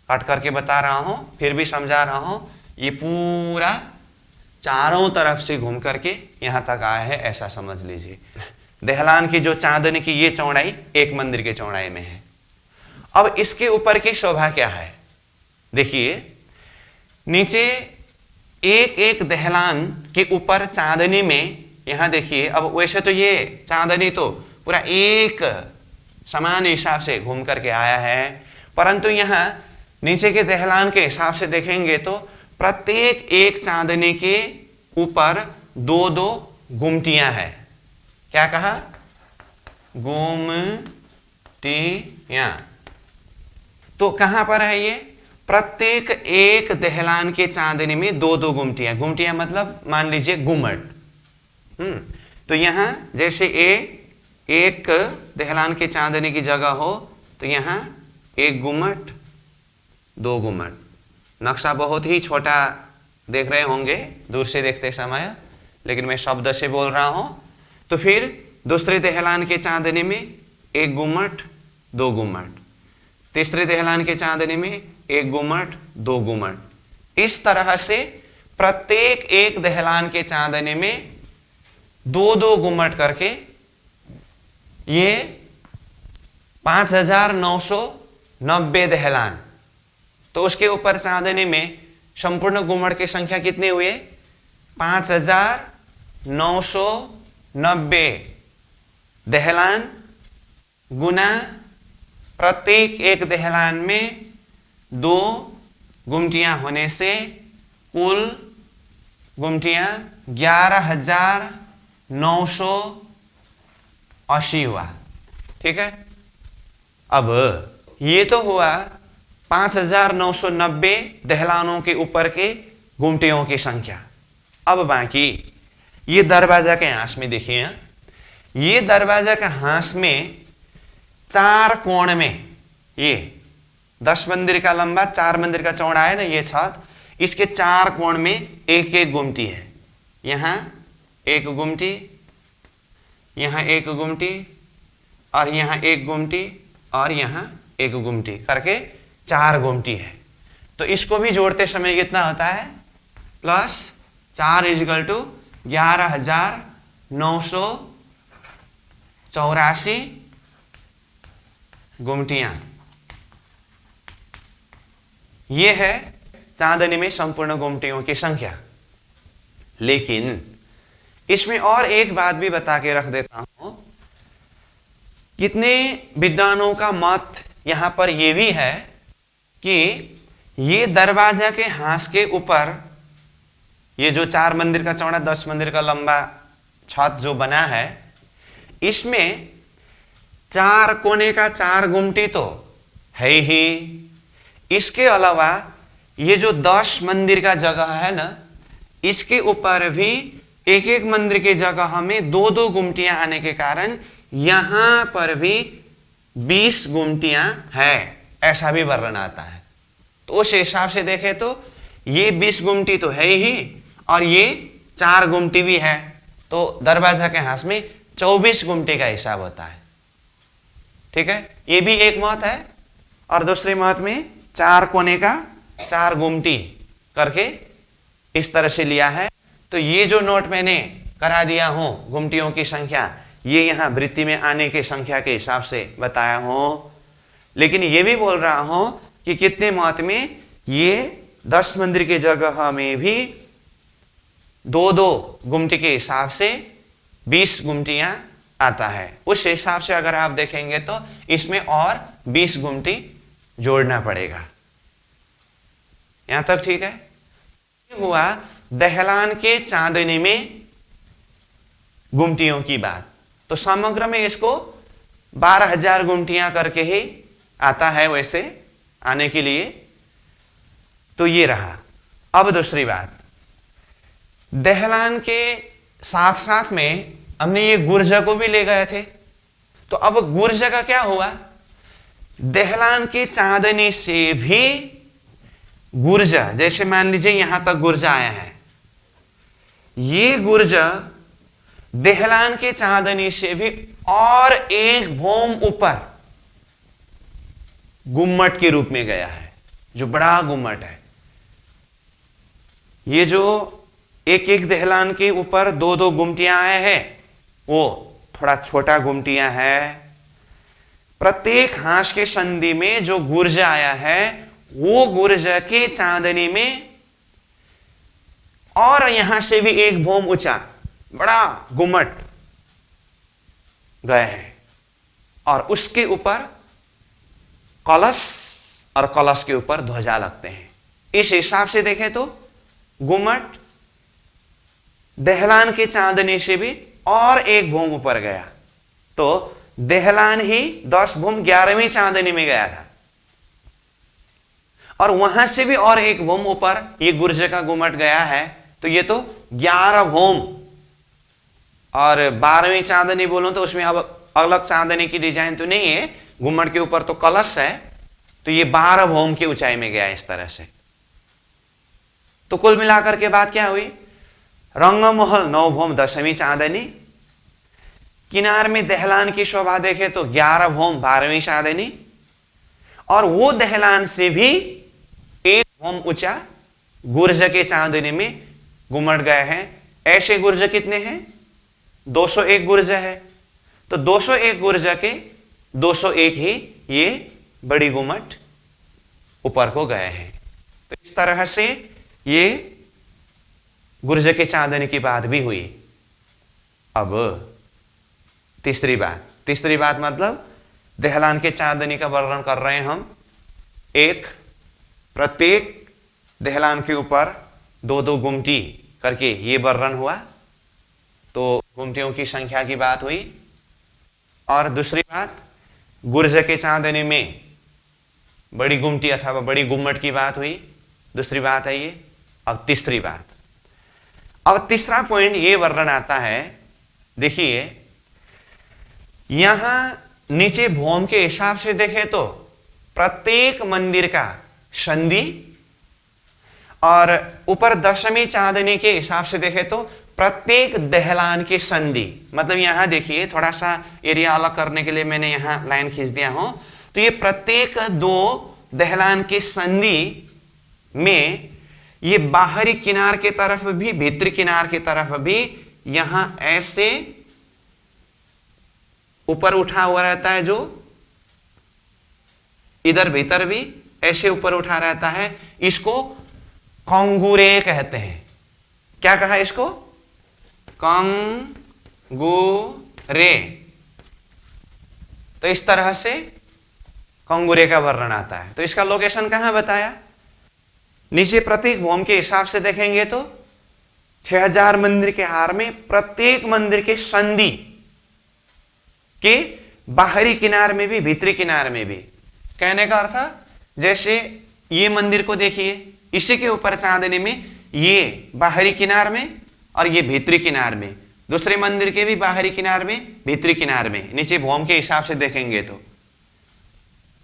कट करके बता रहा हूं, फिर भी समझा रहा हूं। ये पूरा चारों तरफ से घूम करके यहां तक आया है, ऐसा समझ लीजिए। दहलान की जो चांदनी की ये चौड़ाई एक मंदिर की चौड़ाई में है। अब इसके ऊपर की शोभा क्या है, देखिए नीचे एक एक दहलान के ऊपर चांदनी में, यहां देखिए। अब वैसे तो ये चांदनी तो पूरा एक समान हिसाब से घूम करके आया है, परंतु यहां नीचे के दहलान के हिसाब से देखेंगे तो प्रत्येक एक चांदनी के ऊपर 2-2 गुमटियां हैं। क्या कहा, गुमटियां। तो कहां पर है ये, प्रत्येक एक दहलान के चांदनी में 2-2 गुमटियां। गुमटियां मतलब मान लीजिए गुम्मट। तो यहां जैसे एक दहलान के चांदनी की जगह हो तो यहां एक गुम्मट 2 गुम्मट। नक्शा बहुत ही छोटा देख रहे होंगे दूर से देखते समय, लेकिन मैं शब्द से बोल रहा हूं। तो फिर दूसरे दहलान के चांदनी में 1 गुम्मट 2 गुम्मट, तीसरे दहलान के चांदनी में 1 गुम्मट 2 गुम्मट। इस तरह से प्रत्येक एक दहलान के चांदनी में 2-2 गुम्मट करके ये 5990 दहलान। तो उसके ऊपर चांदनी में संपूर्ण गुम्मट की संख्या कितनी हुई, 5990 दहलान गुना प्रत्येक एक दहलान में 2 गुमटियां होने से कुल गुमटियां 11,980 हुआ। ठीक है, अब ये तो हुआ 5990 दहलानों के ऊपर के गुमटियों की संख्या। अब बाकी ये दरवाजा के हाँस में देखिए, ये दरवाजा के हाँस में 4 कोण में ये 10 मंदिर का लंबा 4 मंदिर का चौड़ा है ना ये छत, इसके 4 कोण में एक एक गुमटी है। यहां एक गुमटी, यहां एक गुमटी और यहां एक गुमटी और यहां एक गुमटी करके 4 गुमटी है। तो इसको भी जोड़ते समय कितना होता है, +4 = 11,984 गुमटियां। यह है चांदनी में संपूर्ण गुमटियों की संख्या। लेकिन इसमें और एक बात भी बता के रख देता हूं, कितने विद्वानों का मत यहां पर यह भी है कि ये दरवाजा के हाँस के ऊपर ये जो 4 मंदिर का चौड़ा 10 मंदिर का लंबा छत जो बना है, इसमें 4 कोने का 4 गुमटी तो है ही। इसके अलावा ये जो 10 मंदिर का जगह है ना, इसके ऊपर भी एक एक मंदिर की जगह में 2-2 गुमटियां आने के कारण यहां पर भी 20 गुमटियां है, ऐसा भी वर्णन आता है। तो उस हिसाब से देखें तो ये 20 गुमटी तो है ही, और ये 4 गुमटी भी है, तो दरवाजा के हाथ में 24 गुमटी का हिसाब होता है। ठीक है, ये भी एक मत है। और दूसरे मत में 4 कोने का 4 गुमटी करके इस तरह से लिया है। तो ये जो नोट मैंने करा दिया हूं गुमटियों की संख्या, ये यहां वृत्ति में आने की संख्या के हिसाब से बताया हूं। लेकिन ये भी बोल रहा हूं कि कितने मत में ये 10 मंदिर की जगह में भी 2-2 गुमटी के हिसाब से 20 गुमटियां आता है। उस हिसाब से अगर आप देखेंगे तो इसमें और 20 गुमटी जोड़ना पड़ेगा। यहां तक ठीक है। हुआ दहलान के चांदनी में गुमटियों की बात। तो समग्र में इसको 12,000 गुमटियां करके ही आता है वैसे आने के लिए। तो ये रहा। अब दूसरी बात, दहलान के साथ साथ में हमने ये गुर्जा को भी ले गए थे। तो अब गुर्जा का क्या हुआ, दहलान के चांदनी से भी गुर्जा, जैसे मान लीजिए यहां तक गुर्जा आया है, ये गुर्जा दहलान के चांदनी से भी और एक भौम ऊपर गुम्मट के रूप में गया है, जो बड़ा गुम्मट है। ये जो एक एक दहलान के ऊपर 2-2 गुमटियां आए हैं, वो थोड़ा छोटा गुमटियां है। प्रत्येक हांस के संधि में जो गुर्जा आया है, वो गुर्जा के चांदनी में और यहां से भी एक भौम ऊंचा बड़ा गुम्मट गए हैं, और उसके ऊपर कलश और कलश के ऊपर ध्वजा लगते हैं। इस हिसाब से देखें तो गुम्मट दहलान के चांदनी से भी और एक भौम ऊपर गया। तो दहलान ही 10 भौम 11वीं चांदनी में गया था, और वहां से भी और एक भौम ऊपर ये गुर्जे का गुम्मट गया है। तो ये तो 11 भौम। और 12वीं चांदनी बोलो तो उसमें अब अलग चांदनी की डिजाइन तो नहीं है, गुम्मट के ऊपर तो कलश है। तो ये 12 भौम की ऊंचाई में गया इस तरह से। तो कुल मिलाकर के बात क्या हुई, रंगमहल 9 भौम 10वीं चांदनी, किनार में दहलान की शोभा देखे तो 11 भौम 12वीं चांदनी, और वो दहलान से भी एक भौम ऊंचा गुर्ज के चांदनी में गुम्मट गए हैं। ऐसे गुर्ज कितने हैं, 201 गुर्ज है। तो 201 गुर्ज के 201 ही ये बड़ी गुम्मट ऊपर को गए हैं। तो इस तरह से ये गुर्ज के चांदनी की बात भी हुई। अब तीसरी बात मतलब दहलान के चांदनी का वर्णन कर रहे हैं हम। प्रत्येक दहलान के ऊपर 2-2 गुमटी करके ये वर्णन हुआ, तो गुमटियों की संख्या की बात हुई। और दूसरी बात, गुर्ज के चांदनी में बड़ी गुमटी अथवा बड़ी गुम्मट की बात हुई। दूसरी बात है ये। अब तीसरी बात, अब तीसरा पॉइंट ये वर्णन आता है। देखिए यहां नीचे भौम के हिसाब से देखें तो प्रत्येक मंदिर का संधि, और ऊपर 10वीं चांदनी के हिसाब से देखें तो प्रत्येक दहलान की संधि। मतलब यहां देखिए थोड़ा सा एरिया अलग करने के लिए मैंने यहां लाइन खींच दिया हूं। तो ये प्रत्येक 2 दहलान की संधि में ये बाहरी किनार के तरफ भी भीतरी किनार की तरफ भी यहां ऐसे ऊपर उठा हुआ रहता है, जो इधर भीतर भी ऐसे ऊपर उठा रहता है। इसको कंगूरे कहते हैं। क्या कहा इसको, कंगूरे। तो इस तरह से कंगूरे का वर्णन आता है। तो इसका लोकेशन कहां बताया, नीचे प्रत्येक भौम के हिसाब से देखेंगे तो 6000 मंदिर के हार में प्रत्येक मंदिर के संधि के बाहरी किनार में भी भीतरी किनार में भी। कहने का अर्थ, जैसे ये मंदिर को देखिए, इसी के ऊपर चांदनी में ये बाहरी किनार में और ये भीतरी किनार में, दूसरे मंदिर के भी बाहरी किनार में भीतरी किनार में, नीचे भौम के हिसाब से देखेंगे तो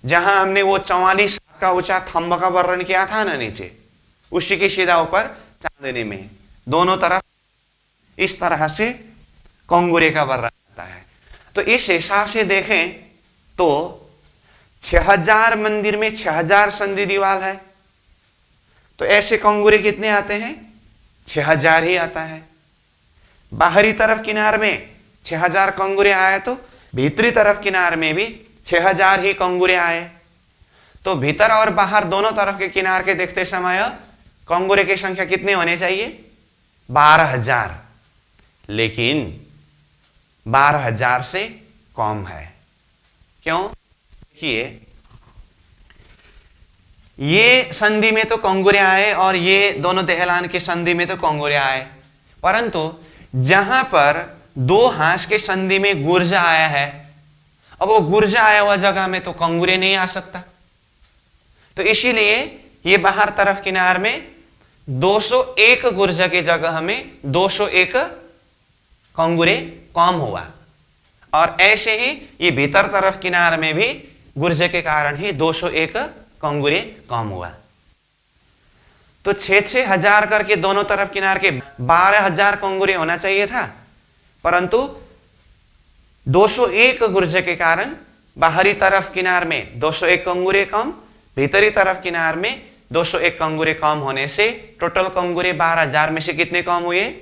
जहां हमने वो 44 का ऊंचा खंभा का वर्णन किया था ना नीचे, उसी के सीधा ऊपर चांदनी में दोनों तरफ इस तरह से कंगुरे का वर्णन आता है। तो इस हिसाब से देखें तो 6000 मंदिर में 6000 संधि दीवार है, तो ऐसे कंगुरे कितने आते हैं? 6000 ही आता है। बाहरी तरफ किनार में 6000 कंगुरे आए तो भीतरी तरफ किनार में भी 6000 ही कंगुरे आए। तो भीतर और बाहर दोनों तरफ के किनार के देखते समय कंगुरे की संख्या कितनी होनी चाहिए? 12000, लेकिन 12000 से कम है। क्यों? देखिए, ये संधि में तो कंगुरे आए और ये दोनों दहलान की संधि में तो कंगुरे आए, परंतु जहां पर दो हांस के संधि में गुर्जा आया है, अब वो गुर्जा आया हुआ जगह में तो कंगुरे नहीं आ सकता। तो इसीलिए ये बाहर तरफ किनार में 201 गुर्जा की जगह में 201 कंगुरे कम हुआ, और ऐसे ही ये भीतर तरफ किनार में भी गुर्जे के कारण ही 201 कंगुरे कम हुआ। तो 6-6 हजार करके दोनों तरफ किनार के 12000 कंगुरे होना चाहिए था, परंतु 201 गुर्जे के कारण बाहरी तरफ किनार में 201 कंगुरे कम, भीतरी तरफ किनार में 201 कंगुरे कम होने से टोटल कंगुरे 12000 में से कितने कम हुए?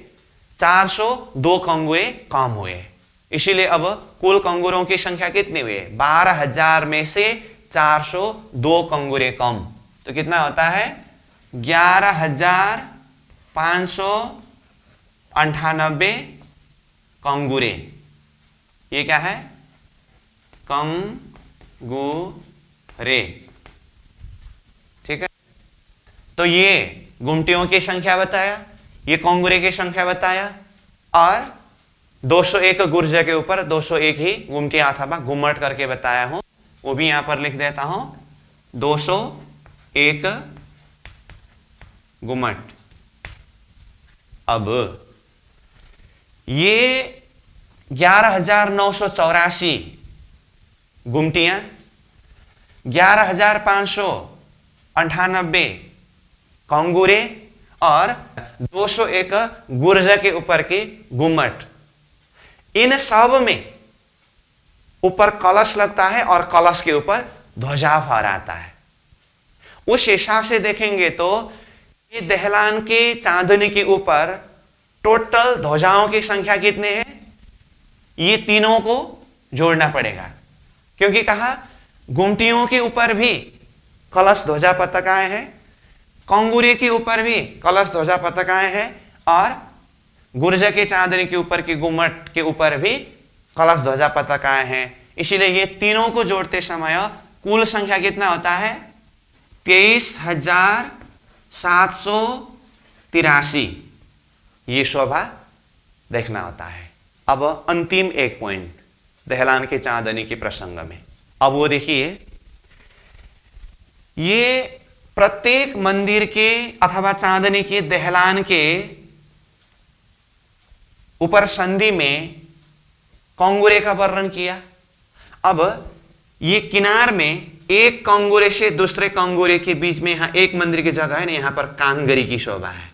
402 कंगुरे कम हुए। इसीलिए अब कुल कंगुरों की संख्या कितनी हुई? 12000 में से 402 कंगुरे कम, तो कितना होता है? 11598 कंगुरे। ये क्या है? कंगुरे, ठीक है। तो ये गुमटियों की संख्या बताया, ये कंगुरे की संख्या बताया, और 201 गुर्जे के ऊपर 201 ही गुमटियां अथवा गुम्मट करके बताया हूं, वो भी यहां पर लिख देता हूं, 201 गुम्मट। अब ये 11984 गुमटियां, 11598 कंगुरे और 201 गुर्जे के ऊपर की गुम्मट, इन सब में ऊपर कलश लगता है और कलश के ऊपर ध्वजा फहराता है। उस हिसाब से देखेंगे तो ये दहलान के चांदनी के ऊपर टोटल ध्वजाओं की संख्या कितने हैं? ये तीनों को जोड़ना पड़ेगा, क्योंकि कहा गुमटियों के ऊपर भी कलश ध्वजा पताकाएं हैं, कंगुरे के ऊपर भी कलश ध्वजा पताकाएं हैं, और गुर्जे के चांदनी के ऊपर की गुम्मट के ऊपर भी कलश ध्वजा पताकाएं हैं। इसीलिए ये तीनों को जोड़ते समय कुल संख्या कितना होता है? 23783 ये शोभा देखना होता है। अब अंतिम एक पॉइंट दहलान के चांदनी के प्रसंग में, अब वो देखिए, ये प्रत्येक मंदिर के अथवा चांदनी के दहलान के ऊपर संधि में कंगुरे का वर्णन किया। अब ये किनार में एक कंगुरे से दूसरे कंगुरे के बीच में यहां एक मंदिर की जगह है ना, यहां पर कांगरी की शोभा है,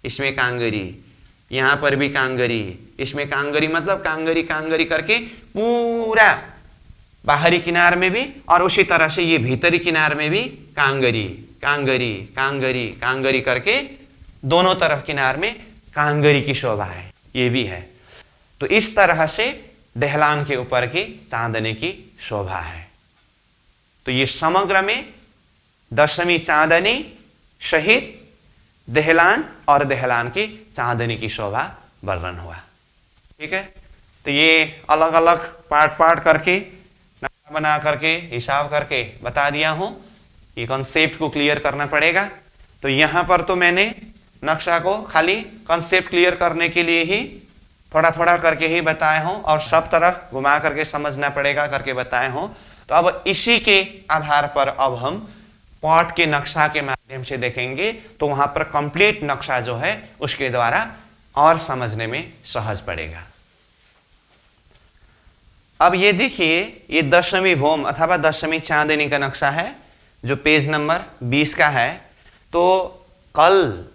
इसमें कांगरी, यहां पर भी कांगरी, इसमें कांगरी, मतलब कांगरी कांगरी करके पूरा बाहरी किनार में भी, और उसी तरह से ये भीतरी किनार में भी कांगरी कांगरी कांगरी कांगरी करके दोनों तरफ किनार में कांगरी की शोभा है, ये भी है। तो इस तरह से दहलान के ऊपर की चांदनी की शोभा है। तो ये समग्र में दशमी चांदनी सहित दहलान और दहलान की चांदनी की शोभा वर्णन हुआ। ठीक है, तो ये अलग अलग पार्ट पार्ट करके नक्शा बना करके हिसाब करके बता दिया हूं। ये कॉन्सेप्ट को क्लियर करना पड़ेगा। तो यहां पर तो मैंने नक्शा को खाली कॉन्सेप्ट क्लियर करने के लिए ही थोड़ा थोड़ा करके ही बताए हूं, और सब तरफ घुमा करके समझना पड़ेगा करके बताए हूं। तो अब इसी के आधार पर अब हम पॉट के नक्शा के माध्यम से देखेंगे, तो वहां पर कंप्लीट नक्शा जो है उसके द्वारा और समझने में सहज पड़ेगा। अब ये देखिए, ये दशमी भौम अथवा दशमी चांदनी का नक्शा है जो पेज नंबर 20 का है। तो कल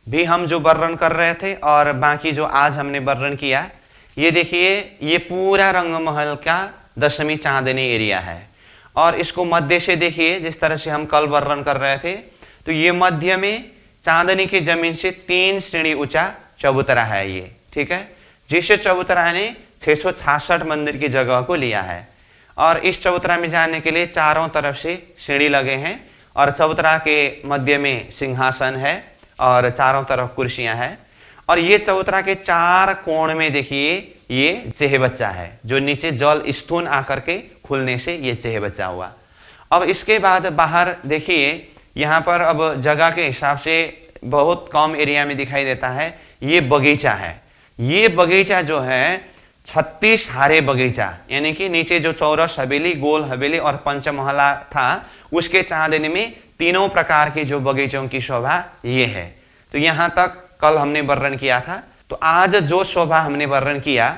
भी हम जो वर्णन कर रहे थे और बाकी जो आज हमने वर्णन किया, ये देखिए ये पूरा रंगमहल का दशमी चांदनी एरिया है। और इसको मध्य से देखिए, जिस तरह से हम कल वर्णन कर रहे थे, तो ये मध्य में चांदनी की जमीन से 3 सीढ़ी ऊंचा चबूतरा है ये, ठीक है, जिस चबूतरा ने 666 मंदिर की जगह को लिया है। और इस चबूतरा में जाने के लिए चारों तरफ से सीढ़ी लगे हैं और चबूतरा के मध्य में सिंहासन है और चारों तरफ कुर्सियां हैं। और ये चबूतरा के 4 कोण में देखिए ये चेहबच्चा है, जो नीचे जल स्तून आकर के खुलने से ये चेहबच्चा हुआ। अब इसके बाद बाहर देखिए, यहाँ पर अब जगह के हिसाब से बहुत कम एरिया में दिखाई देता है, ये बगीचा है। ये बगीचा जो है 36 हारे बगीचा, यानी कि नीचे जो चौरस हवेली, गोल हवेली और पंचमहला था, उसके चांदनी में तीनों प्रकार के जो बगीचों की शोभा ये है। तो यहां तक कल हमने वर्णन किया था। तो आज जो शोभा हमने वर्णन किया,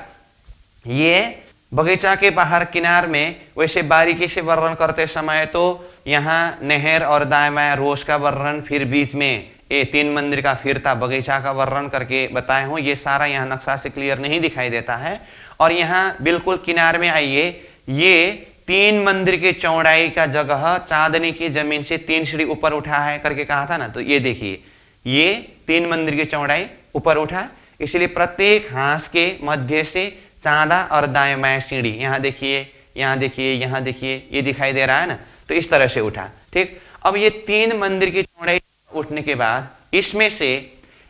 ये बगीचा के बाहर किनार में वैसे बारीकी से वर्णन करते समय तो यहाँ नहर और दाएं बाएं रोज का वर्णन, फिर बीच में ये 3 मंदिर का फिरता बगीचा का वर्णन करके बताए हूं। ये सारा यहाँ नक्शा से क्लियर नहीं दिखाई देता है। और यहाँ बिल्कुल किनार में आइए, ये 3 मंदिर की चौड़ाई का जगह चांदनी की जमीन से 3 सीढ़ी ऊपर उठा है करके कहा था ना, तो ये देखिए ये 3 मंदिर की चौड़ाई ऊपर उठा, इसलिए प्रत्येक हांस के मध्य से चांदा और दाएं बाएं सीढ़ी, यहाँ देखिए, यहाँ देखिए, यहाँ देखिए, ये दिखाई दे रहा है ना, तो इस तरह से उठा, ठीक। अब ये 3 मंदिर की चौड़ाई उठने के बाद इसमें से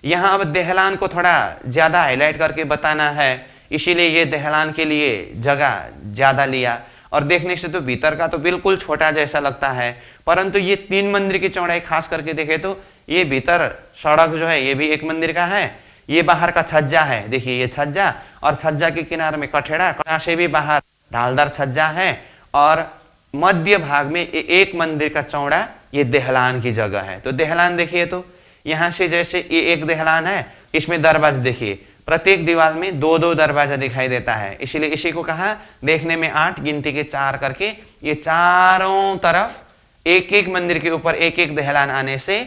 यहाँ अब दहलान को थोड़ा ज्यादा हाईलाइट करके बताना है, इसीलिए ये दहलान के लिए जगह ज्यादा लिया। और देखने से तो भीतर का तो बिल्कुल छोटा जैसा लगता है, परंतु ये 3 मंदिर की चौड़ाई खास करके देखे तो ये भीतर सड़क जो है ये भी एक मंदिर का है, ये बाहर का छज्जा है, देखिए ये छज्जा, और छज्जा के किनारे में कठेड़ा, कठा से भी बाहर ढालदार छज्जा है, और मध्य भाग में एक मंदिर का चौड़ा ये दहलान की जगह है। तो दहलान देखिए, तो यहां से जैसे ये एक दहलान है, इसमें दरवाजे देखिए, प्रत्येक दीवार में 2-2 दरवाजा दिखाई देता है, इसीलिए इसी को कहा देखने में 8, गिनती के 4 करके। ये चारों तरफ एक एक मंदिर के ऊपर एक एक दहलान आने से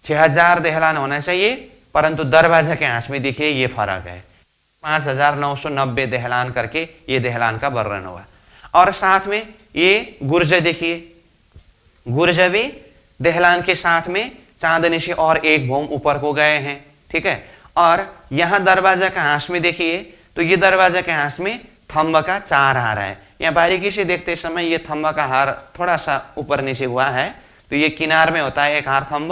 6000 दहलान होना चाहिए, परंतु दरवाजा के आंच में देखिए ये फर्क है, 5990 दहलान करके ये दहलान का वर्णन हुआ। और साथ में ये गुर्ज देखिए, गुर्ज भी दहलान के साथ में चांदनी से और एक भौम ऊपर को गए हैं, ठीक है। और यहां दरवाजा के हांस में देखिए, तो ये दरवाजा के हांस में थंब का 4 हार है। यहाँ बारीकी से देखते समय ये थंब का हार थोड़ा सा ऊपर नीचे हुआ है, तो ये किनार में होता है एक हार थंब,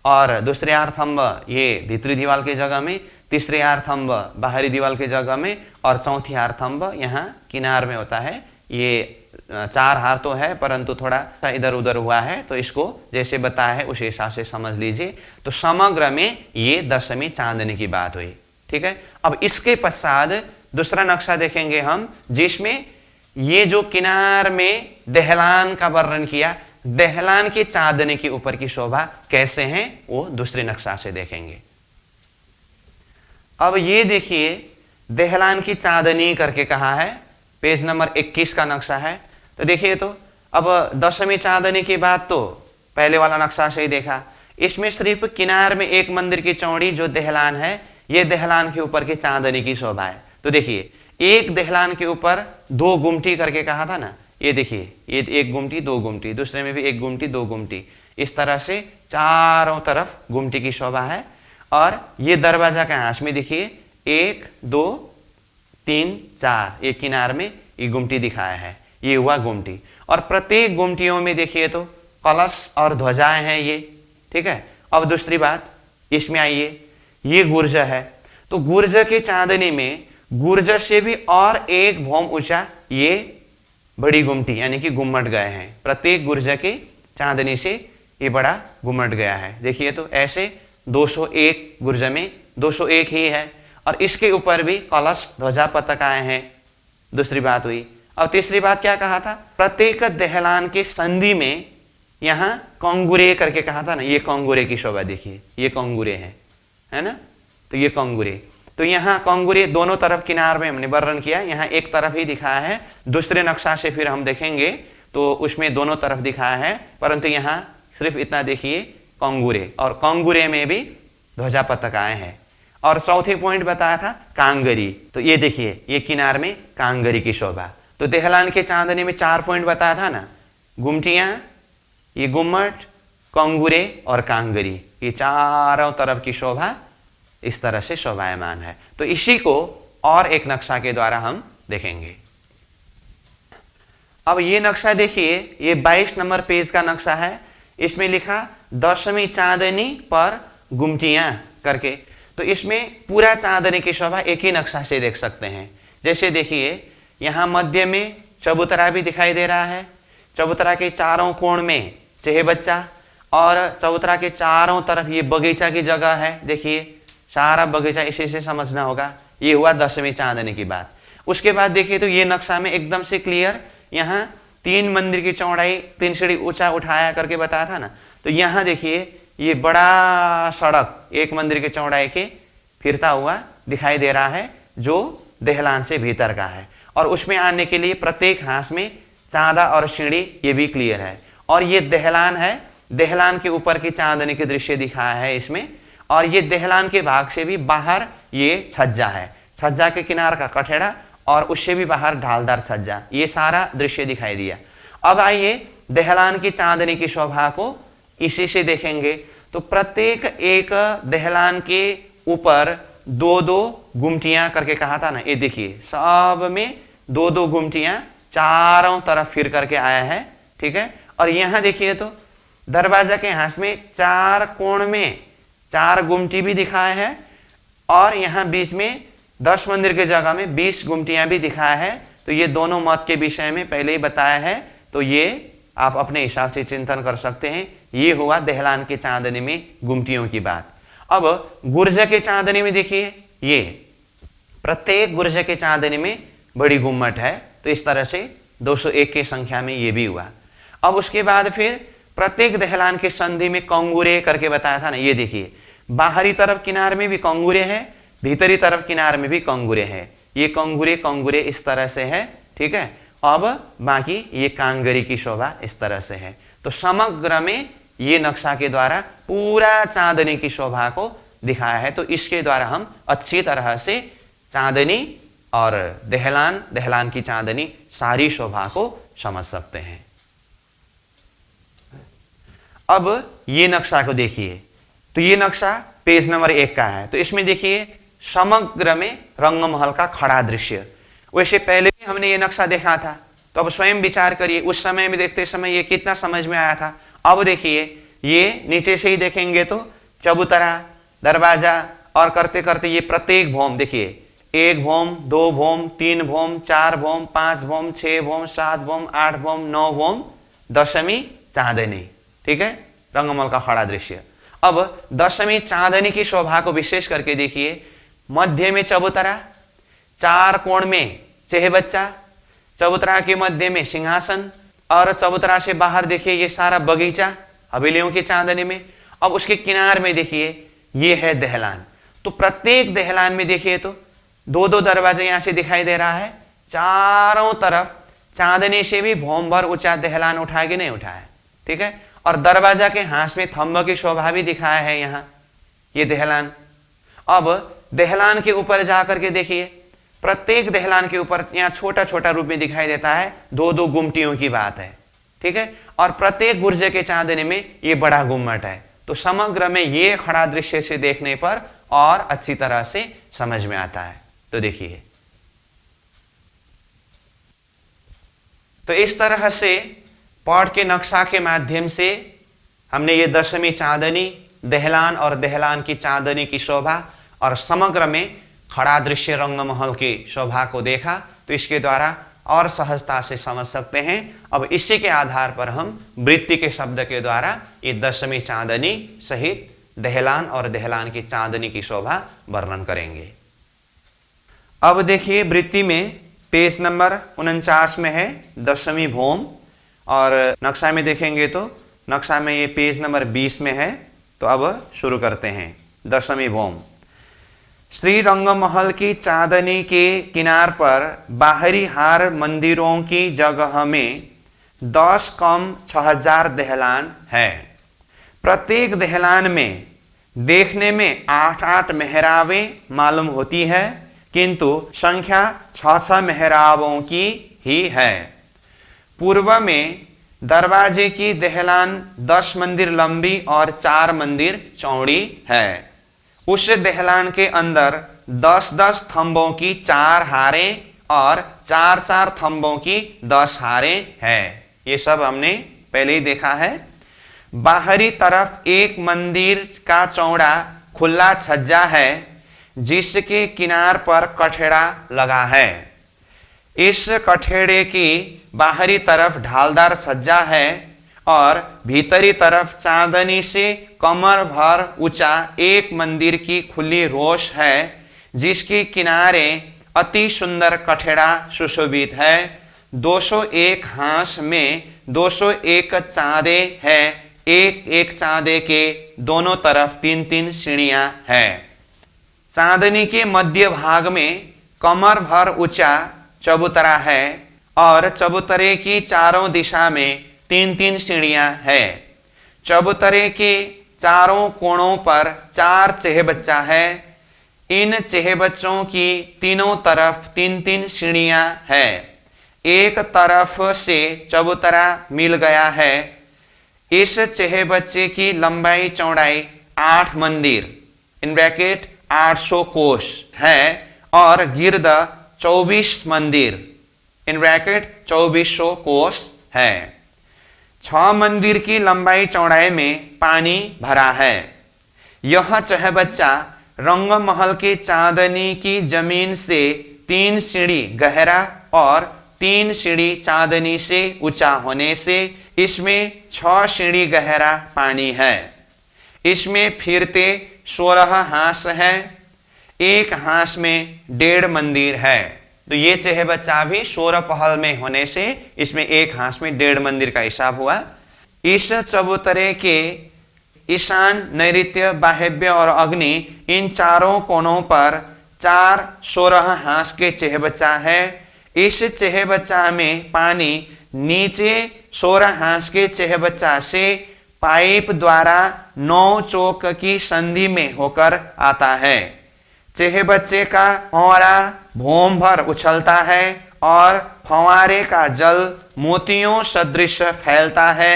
और दूसरे हार थंब ये भीतरी दीवार की जगह में, तीसरे हार थंब बाहरी दीवार की जगह में, और चौथी हार थंब यहाँ किनार में होता है। ये 4 हार तो है, परंतु थोड़ा सा इधर उधर हुआ है, तो इसको जैसे बताया है उस हिसाब से समझ लीजिए। तो समग्र में ये दशमी चांदनी की बात हुई, ठीक है। अब इसके पश्चात दूसरा नक्शा देखेंगे हम, जिसमें ये जो किनार में दहलान का वर्णन किया, दहलान की चांदनी के ऊपर की शोभा कैसे है वो दूसरे नक्शा से देखेंगे। अब ये देखिए दहलान की चांदनी करके कहा है, पेज नंबर 21 का नक्शा है। तो देखिए, तो अब दशमी चांदनी की बात तो पहले वाला नक्शा से ही देखा, इसमें सिर्फ किनार में एक मंदिर की चौड़ी जो दहलान है, ये दहलान के ऊपर की चांदनी की शोभा है। तो देखिए एक दहलान के ऊपर 2 गुमटी करके कहा था ना, ये देखिए ये 1 गुमटी 2 गुमटी, दूसरे में भी 1 गुमटी 2 गुमटी, इस तरह से चारों तरफ गुमटी की शोभा है। और ये दरवाजा के हांस में देखिए 1 2 3 4, एक किनार में ये गुमटी दिखाया है, ये हुआ गुमटी। और प्रत्येक गुमटियों में देखिए तो कलश और ध्वजाएं हैं ये, ठीक है। अब दूसरी बात इसमें आइए, ये गुर्ज है, तो गुर्ज के चांदनी में गुर्ज से भी और एक भौम ऊंचा ये बड़ी गुमटी यानी कि गुम्मट गए हैं, प्रत्येक गुर्ज के चांदनी से ये बड़ा गुम्मट गया है। देखिए तो ऐसे 201 गुर्ज में 201 ही है, और इसके ऊपर भी कलश ध्वजा पतक आए हैं, दूसरी बात हुई। अब तीसरी बात क्या कहा था, प्रत्येक दहलान के संधि में यहाँ कंगुरे करके कहा था ना, ये कंगुरे की शोभा देखिए, ये कंगुरे है ना, तो ये कंगुरे, तो यहाँ कंगुरे दोनों तरफ किनार में हमने वर्णन किया, यहाँ एक तरफ ही दिखाया है, दूसरे नक्शा से फिर हम देखेंगे तो उसमें दोनों तरफ दिखाया है, परंतु यहाँ सिर्फ इतना देखिए कंगुरे, और कंगुरे में भी ध्वजा पताकाएं हैं। और चौथे पॉइंट बताया था कांगरी, तो ये देखिए ये किनार में कांगरी की शोभा। तो देहलान के चांदनी में 4 पॉइंट बताया था ना, गुमटियां, ये गुम्मट, कंगूरे और कांगरी, ये चारों तरफ की शोभा इस तरह से शोभायमान है। तो इसी को और एक नक्शा के द्वारा हम देखेंगे। अब ये नक्शा देखिए, ये 22 नंबर पेज का नक्शा है। इसमें लिखा दशमी चांदनी पर गुमटियां करके। तो इसमें पूरा चांदनी की शोभा एक ही नक्शा से देख सकते हैं। जैसे देखिए यहां मध्य में चबूतरा भी दिखाई दे रहा है, चबूतरा के चारों कोण में चेहबच्चा, और चबूतरा के चारों तरफ ये बगीचा की जगह है। देखिए सारा बगीचा, इसी से समझना होगा। ये हुआ दशमी चांदनी की बात। उसके बाद देखिए तो ये नक्शा में एकदम से क्लियर, यहाँ 3 मंदिर की चौड़ाई 3 सीढ़ी ऊंचा उठाया करके बताया था ना। तो यहाँ देखिए ये बड़ा सड़क 1 मंदिर की चौड़ाई के फिरता हुआ दिखाई दे रहा है, जो देहलान से भीतर का है। और उसमें आने के लिए प्रत्येक हांस में चांदा और सीढ़ी, ये भी क्लियर है। और ये देहलान है, देहलान के ऊपर की चांदनी के दृश्य दिखाया है इसमें। और ये देहलान के भाग से भी बाहर ये छज्जा है, छज्जा के किनार का कठेड़ा, और उससे भी बाहर ढालदार छज्जा, ये सारा दृश्य दिखाई दिया। अब आइए देहलान की चांदनी की शोभा को इसी से देखेंगे। तो प्रत्येक एक देहलान के ऊपर 2-2 गुमटियां करके कहा था ना, ये देखिए सब में 2-2 गुमटियां चारों तरफ फिर करके आया है, ठीक है। और यहां देखिए तो दरवाजा के हाथ में 4 कोण में 4 गुमटी भी दिखाया है, और यहां बीच में 10 मंदिर के जगह में 20 गुमटियां भी दिखाया है। तो ये दोनों मत के विषय में पहले ही बताया है, तो ये आप अपने हिसाब से चिंतन कर सकते हैं। ये हुआ देहलान के चांदनी में गुमटियों की बात। अब गुर्ज के चांदनी में देखिए, ये प्रत्येक गुर्ज के चांदनी में बड़ी गुम्मट है। तो इस तरह से 201 की संख्या में ये भी हुआ। अब उसके बाद फिर प्रत्येक देहलान के संधि में कंगूरे करके बताया था ना, ये देखिए बाहरी तरफ किनार में भी कंगूरे है, भीतरी तरफ किनार में भी कंगूरे है। ये कंगूरे कंगूरे इस तरह से है, ठीक है। अब बाकी ये कांगरी की शोभा इस तरह से है। तो समग्र में ये नक्शा के द्वारा पूरा चांदनी की शोभा को दिखाया है। तो इसके द्वारा हम अच्छी तरह से चांदनी और देहलान की चांदनी सारी शोभा को समझ सकते हैं। अब ये नक्शा को देखिए, तो ये नक्शा पेज नंबर 1 का है। तो इसमें देखिए समग्र में रंगमहल का खड़ा दृश्य। वैसे पहले भी हमने ये नक्शा देखा था, तो अब स्वयं विचार करिए उस समय में देखते समय ये कितना समझ में आया था। अब देखिए ये नीचे से ही देखेंगे तो चबूतरा, दरवाजा, और करते करते ये प्रत्येक भौम देखिए, 1 भौम, 2 भौम, 3 भौम, 4 भौम, 5 भौम, 6 भौम, 7 भौम, 8 भौम, 9 भौम, दशमी चांदनी, ठीक है, रंगमहल का खड़ा दृश्य। अब दशमी चांदनी की शोभा को विशेष करके देखिए, मध्य में चबूतरा, 4 कोण में चेहबच्चा, चबूतरा के मध्य में सिंहासन, और चबूतरा से बाहर देखिए ये सारा बगीचा हवेलियों की चांदनी में। अब उसके किनार में देखिए ये है देहलान। तो प्रत्येक देहलान में देखिए तो 2-2 दरवाजे यहां से दिखाई दे रहा है। चारों तरफ चांदनी से भी भौम भर ऊंचा देहलान उठा के नहीं उठा है, ठीक है। और दरवाजा के हाथ में थंब की शोभा भी दिखाया है यहाँ, ये देहलान। अब देहलान के ऊपर जाकर के देखिए, प्रत्येक देहलान के ऊपर यहाँ छोटा छोटा रूप में दिखाई देता है, 2-2 गुमटियों की बात है, ठीक है। और प्रत्येक गुर्जे के चांदनी में ये बड़ा गुम्मट है। तो समग्र में ये खड़ा दृश्य से देखने पर और अच्छी तरह से समझ में आता है। तो देखिए, तो इस तरह से पॉट के नक्शा के माध्यम से हमने ये दशमी चांदनी, देहलान और देहलान की चांदनी की शोभा और समग्र में खड़ा दृश्य रंगमहल की शोभा को देखा। तो इसके द्वारा और सहजता से समझ सकते हैं। अब इसी के आधार पर हम वृत्ति के शब्द के द्वारा ये दशमी चांदनी सहित देहलान और देहलान की चांदनी की शोभा वर्णन करेंगे। अब देखिए वृत्ति में पेज नंबर 49 में है दशमी भौम, और नक्शा में देखेंगे तो नक्शा में ये पेज नंबर 20 में है। तो अब शुरू करते हैं। दशमी भौम, श्री रंगमहल की चांदनी के किनार पर बाहरी हार मंदिरों की जगह में 10 कम 6000 देहलान है। प्रत्येक देहलान में देखने में 8-8 मेहराबें मालूम होती है, किंतु संख्या 6-6 मेहराबों की ही है। पूर्व में दरवाजे की दहलान 10 मंदिर लंबी और 4 मंदिर चौड़ी है। उस दहलान के अंदर 10-10 थंबों की 4 हारें और 4-4 थंबों की 10 हारें हैं। ये सब हमने पहले ही देखा है। बाहरी तरफ एक मंदिर का चौड़ा खुला छज्जा है, जिसके किनार पर कठेड़ा लगा है। इस कठेड़े की बाहरी तरफ ढालदार छज्जा है और भीतरी तरफ चांदनी से कमर भर ऊंचा एक मंदिर की खुली रोश है, जिसके किनारे अति सुंदर कठेड़ा सुशोभित है। 201 हांस में 201 चांदे हैं। एक एक चांदे के दोनों तरफ 3-3 सीढ़ियां हैं। चांदनी के मध्य भाग में कमर भर ऊंचा चबूतरा है और चबूतरे की चारों दिशा में 3-3 सीढ़ियां हैं। चबूतरे के चारों कोणों पर 4 चेहबच्चा है। इन चेहबच्चों की तीनों तरफ 3-3 सीढ़ियां हैं। एक तरफ से चबूतरा मिल गया है। इस चेहबच्चे की लंबाई चौड़ाई 8 मंदिर इन ब्रैकेट 800 कोष है और गिर्द 24 मंदिर इन ब्रैकेट 2400 कोष है। 6 मंदिर की लंबाई चौड़ाई में पानी भरा है। यह चहबच्चा रंगमहल के चांदनी की जमीन से 3 सीढ़ी गहरा और 3 सीढ़ी चांदनी से ऊंचा होने से इसमें 6 सीढ़ी गहरा पानी है। इसमें फिरते 16 हांस है। एक हांस में 1.5 मंदिर है। तो ये चेहबच्चा भी 16 पहल में होने से इसमें एक हांस में 1.5 मंदिर का हिसाब हुआ। इस चबूतरे के ईशान, नैऋत्य, वायव्य और अग्नि इन चारों कोनों पर 4 16 हांस के चेहबच्चा है। इस चेहबच्चा में पानी नीचे 16 हांस के चेहबच्चा से पाइप द्वारा 9 चौक की संधि में होकर आता है। चेहबच्चे का फव्वारा भौम भर उछलता है और फव्वारे का जल मोतियों सदृश फैलता है।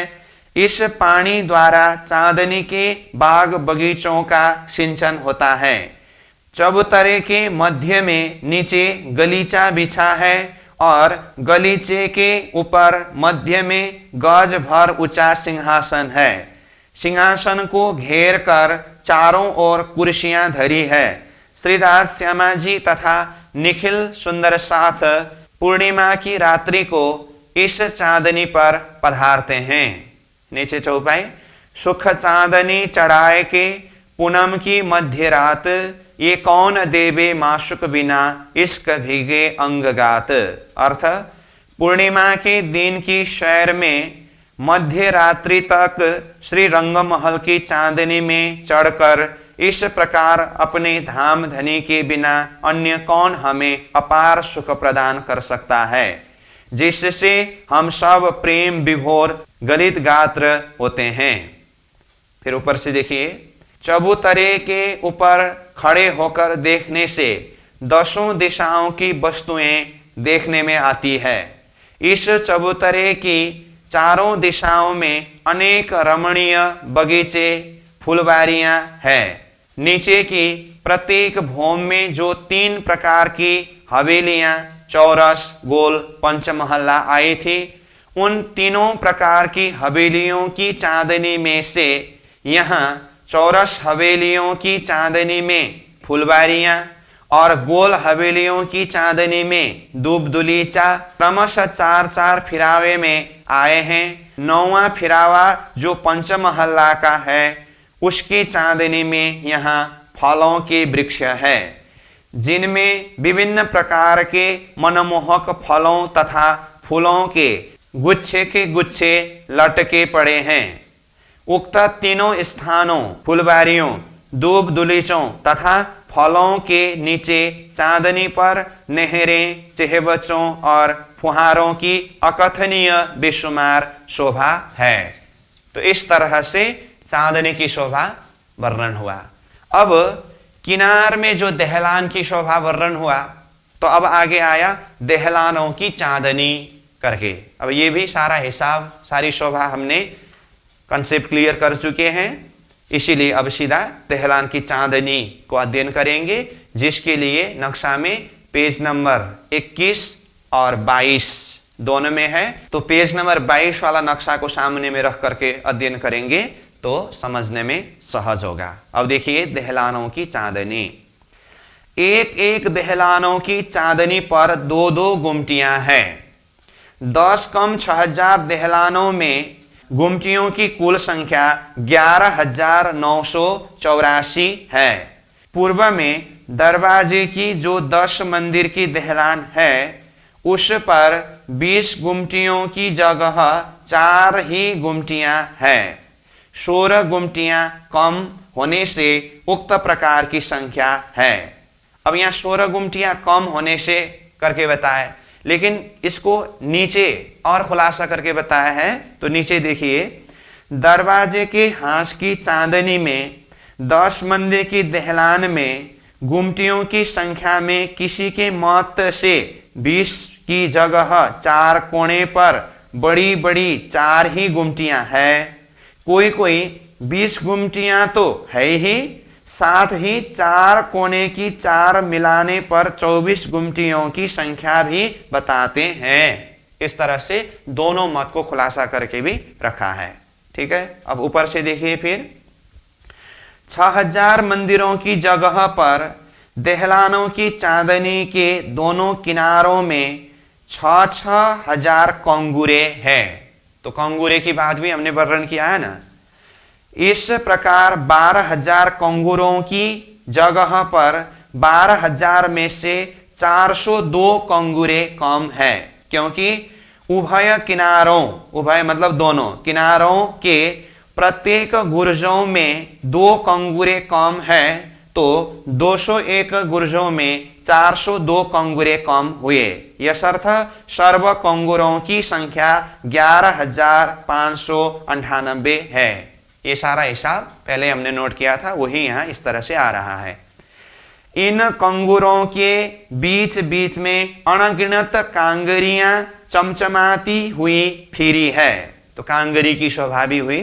इस पानी द्वारा चांदनी के बाग बगीचों का सिंचन होता है। चबूतरे के मध्य में नीचे गलीचा बिछा है और गलीचे के ऊपर मध्य में गज भर ऊंचा सिंहासन है। सिंहासन को घेर कर चारों ओर कुर्सियां धरी है। श्री राज श्यामा जी तथा निखिल सुंदर साथ पूर्णिमा की रात्रि को इस चांदनी पर पधारते हैं। नीचे चौपाई, सुख चांदनी चढ़ाए के पूनम की मध्य रात, ये कौन देवे माशुक बिना इश्क भीगे अंगगात। अर्थ, पूर्णिमा के दिन की शहर में मध्य रात्रि तक श्री रंगमहल की चांदनी में चढ़कर इस प्रकार अपने धाम धनी के बिना अन्य कौन हमें अपार सुख प्रदान कर सकता है, जिससे हम सब प्रेम विभोर गलित गात्र होते हैं। फिर ऊपर से देखिए, चबूतरे के ऊपर खड़े होकर देखने से 10 दिशाओं की वस्तुएं देखने में आती है। इस चबूतरे की चारों दिशाओं में अनेक रमणीय बगीचे, फुलवारियां हैं। नीचे की प्रत्येक भौम में जो 3 प्रकार की हवेलियां चौरस, गोल, पंचमहल्ला आई थी, उन तीनों प्रकार की हवेलियों की चांदनी में से यहाँ चौरस हवेलियों की चांदनी में फुलवारियां और गोल हवेलियों की चांदनी में दूब दुलीचा क्रमशः 4-4 फिरावे में आए हैं। 9वां फिरावा जो पंचमहल्ला का है, उसकी चांदनी में यहाँ फलों के वृक्ष है, जिनमें विभिन्न प्रकार के मनमोहक फलों तथा फूलों के गुच्छे लटके पड़े हैं। उक्त तीनों स्थानों फुलवारियों, दूब दुलीचों तथा फलों के नीचे चांदनी पर नहरें, चेहबच्चों और फुहारों की अकथनीय बेशुमार शोभा है। तो इस तरह से चांदनी की शोभा वर्णन हुआ। अब किनार में जो दहलान की शोभा वर्णन हुआ, तो अब आगे आया दहलानों की चांदनी करके। अब ये भी सारा हिसाब, सारी शोभा हमने कंसेप्ट क्लियर कर चुके हैं, इसीलिए अब सीधा दहलान की चांदनी को अध्ययन करेंगे, जिसके लिए नक्शा में पेज नंबर 21 और 22 दोनों में है। तो पेज नंबर 22 वाला नक्शा को सामने में रख करके अध्ययन करेंगे तो समझने में सहज होगा। अब देखिए दहलानों की चांदनी। एक एक दहलानों की चांदनी पर 2-2 गुमटियां हैं। 10 कम 6000 दहलानों में गुमटियों की कुल संख्या 11,984 है। पूर्व में दरवाजे की जो 10 मंदिर की दहलान है, उस पर 20 गुमटियों की जगह 4 ही गुमटियां हैं। 16 गुमटियां कम होने से उक्त प्रकार की संख्या है। अब यहाँ 16 गुमटियां कम होने से करके बताए, लेकिन इसको नीचे और खुलासा करके बताया है। तो नीचे देखिए, दरवाजे के हांस की चांदनी में 10 मंदिर की दहलान में गुमटियों की संख्या में किसी के मत से 20 की जगह 4 कोने पर बड़ी बड़ी 4 ही गुमटियां हैं। कोई कोई 20 गुमटियां तो है ही, साथ ही 4 कोने की 4 मिलाने पर 24 गुमटियों की संख्या भी बताते हैं। इस तरह से दोनों मत को खुलासा करके भी रखा है। ठीक है, अब ऊपर से देखिए फिर 6000 मंदिरों की जगह पर दहलानों की चांदनी के दोनों किनारों में 6-6 हजार कंगूरे हैं। तो कंगूरे की बात भी हमने वर्णन किया है ना। इस प्रकार 12,000 कंगूरों की जगह पर 12,000 में से 402 कंगूरे कम है, क्योंकि उभय किनारों, उभय मतलब दोनों किनारों के प्रत्येक गुर्जों में 2 कंगूरे कम है। तो 201 गुर्जों में 402 कंगूरे कम हुए। यशर्थ सर्व कंगूरों की संख्या 11,598 है। ये सारा हिसाब पहले हमने नोट किया था, वही यहां इस तरह से आ रहा है। इन कंगूरों के बीच बीच में अनगिनत कांगरियां चमचमाती हुई फिरी है। तो कांगरी की शोभा भी हुई।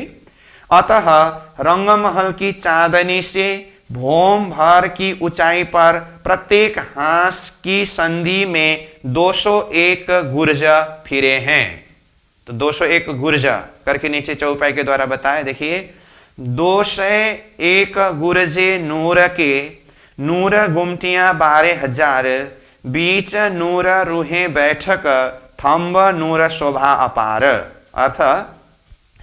अतः रंगमहल की चांदनी से भौम भर की ऊंचाई पर प्रत्येक हांस की संधि में 201 गुर्ज फिरे हैं। तो 201 गुर्ज करके नीचे चौपाई के द्वारा बताया। देखिए, 201 गुर्जे नूर के, नूर गुमटियां 12,000, बीच नूर रूहे बैठक, थंब नूर शोभा अपार। अर्थ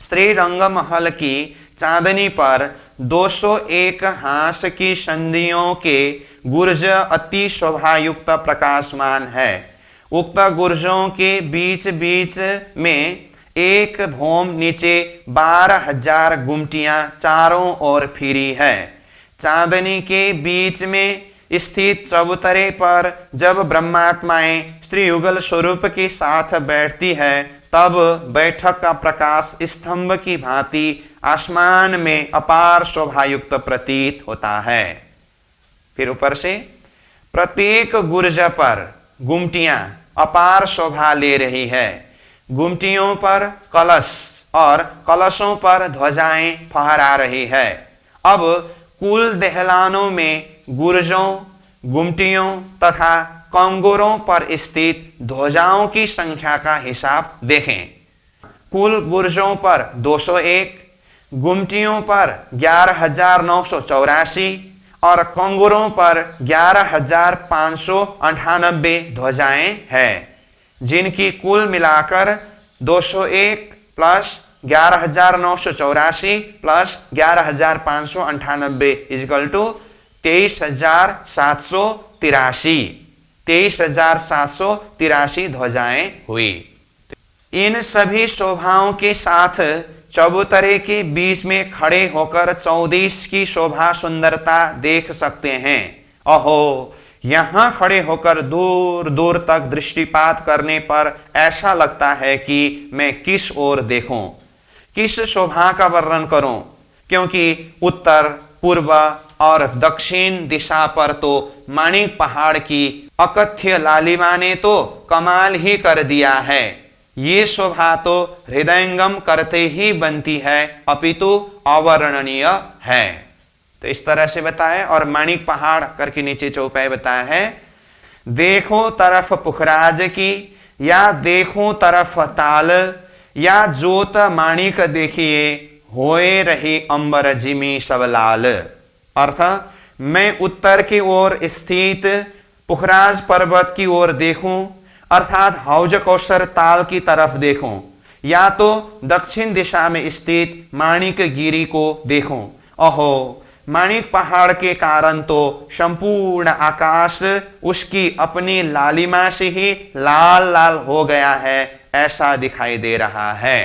श्री रंगमहल की चांदनी पर 201 हांस की संधियों के गुर्ज अति शोभायुक्त प्रकाशमान है। उक्त गुर्जों के बीच बीच में एक भौम नीचे 12,000 गुमटियां चारों ओर फिरी है। चांदनी के बीच में स्थित चबूतरे पर जब ब्रह्मात्माएं श्री युगल स्वरूप के साथ बैठती है, तब बैठक का प्रकाश स्तंभ की भांति आसमान में अपार शोभायुक्त प्रतीत होता है। फिर ऊपर से प्रत्येक गुर्ज पर गुमटियां अपार शोभा ले रही है। गुमटियों पर कलश और कलशों पर ध्वजाएं फहरा रही है। अब कुल दहलानों में गुर्जों, गुमटियों तथा कंगूरों पर स्थित ध्वजाओं की संख्या का हिसाब देखें। कुल गुर्जों पर 201, गुमटियों पर 11,984 और कंगूरों पर 11,598 ध्वजाएं हैं, जिनकी कुल मिलाकर 201 प्लस 11,984 प्लस 11,598 इक्वल टू 23,783 ध्वजाएं हुई। इन सभी शोभाओं के साथ चबूतरे के बीच में खड़े होकर 14 की शोभा सुंदरता देख सकते हैं। अहो, यहां खड़े होकर दूर दूर तक दृष्टिपात करने पर ऐसा लगता है कि मैं किस ओर देखूं, किस शोभा का वर्णन करूं, क्योंकि उत्तर, पूर्व और दक्षिण दिशा पर तो माणिक पहाड़ की अकथ्य लालिमा ने तो कमाल ही कर दिया है। ये शोभा तो हृदयंगम करते ही बनती है, अपितु अवर्णनीय है। तो इस तरह से बताया। और माणिक पहाड़ करके नीचे चौपाई बताया है, देखो तरफ पुखराज की या देखो तरफ ताल, या जोत माणिक देखिए होए रही अंबर जिमी सब लाल। अर्थ, मैं उत्तर की ओर स्थित पुखराज पर्वत की ओर देखूं, अर्थात हौज कौशर ताल की तरफ देखूं, या तो दक्षिण दिशा में स्थित माणिक गिरी को देखूं। अहो, माणिक पहाड़ के कारण तो संपूर्ण आकाश उसकी अपनी लालिमा से ही लाल लाल हो गया है, ऐसा दिखाई दे रहा है।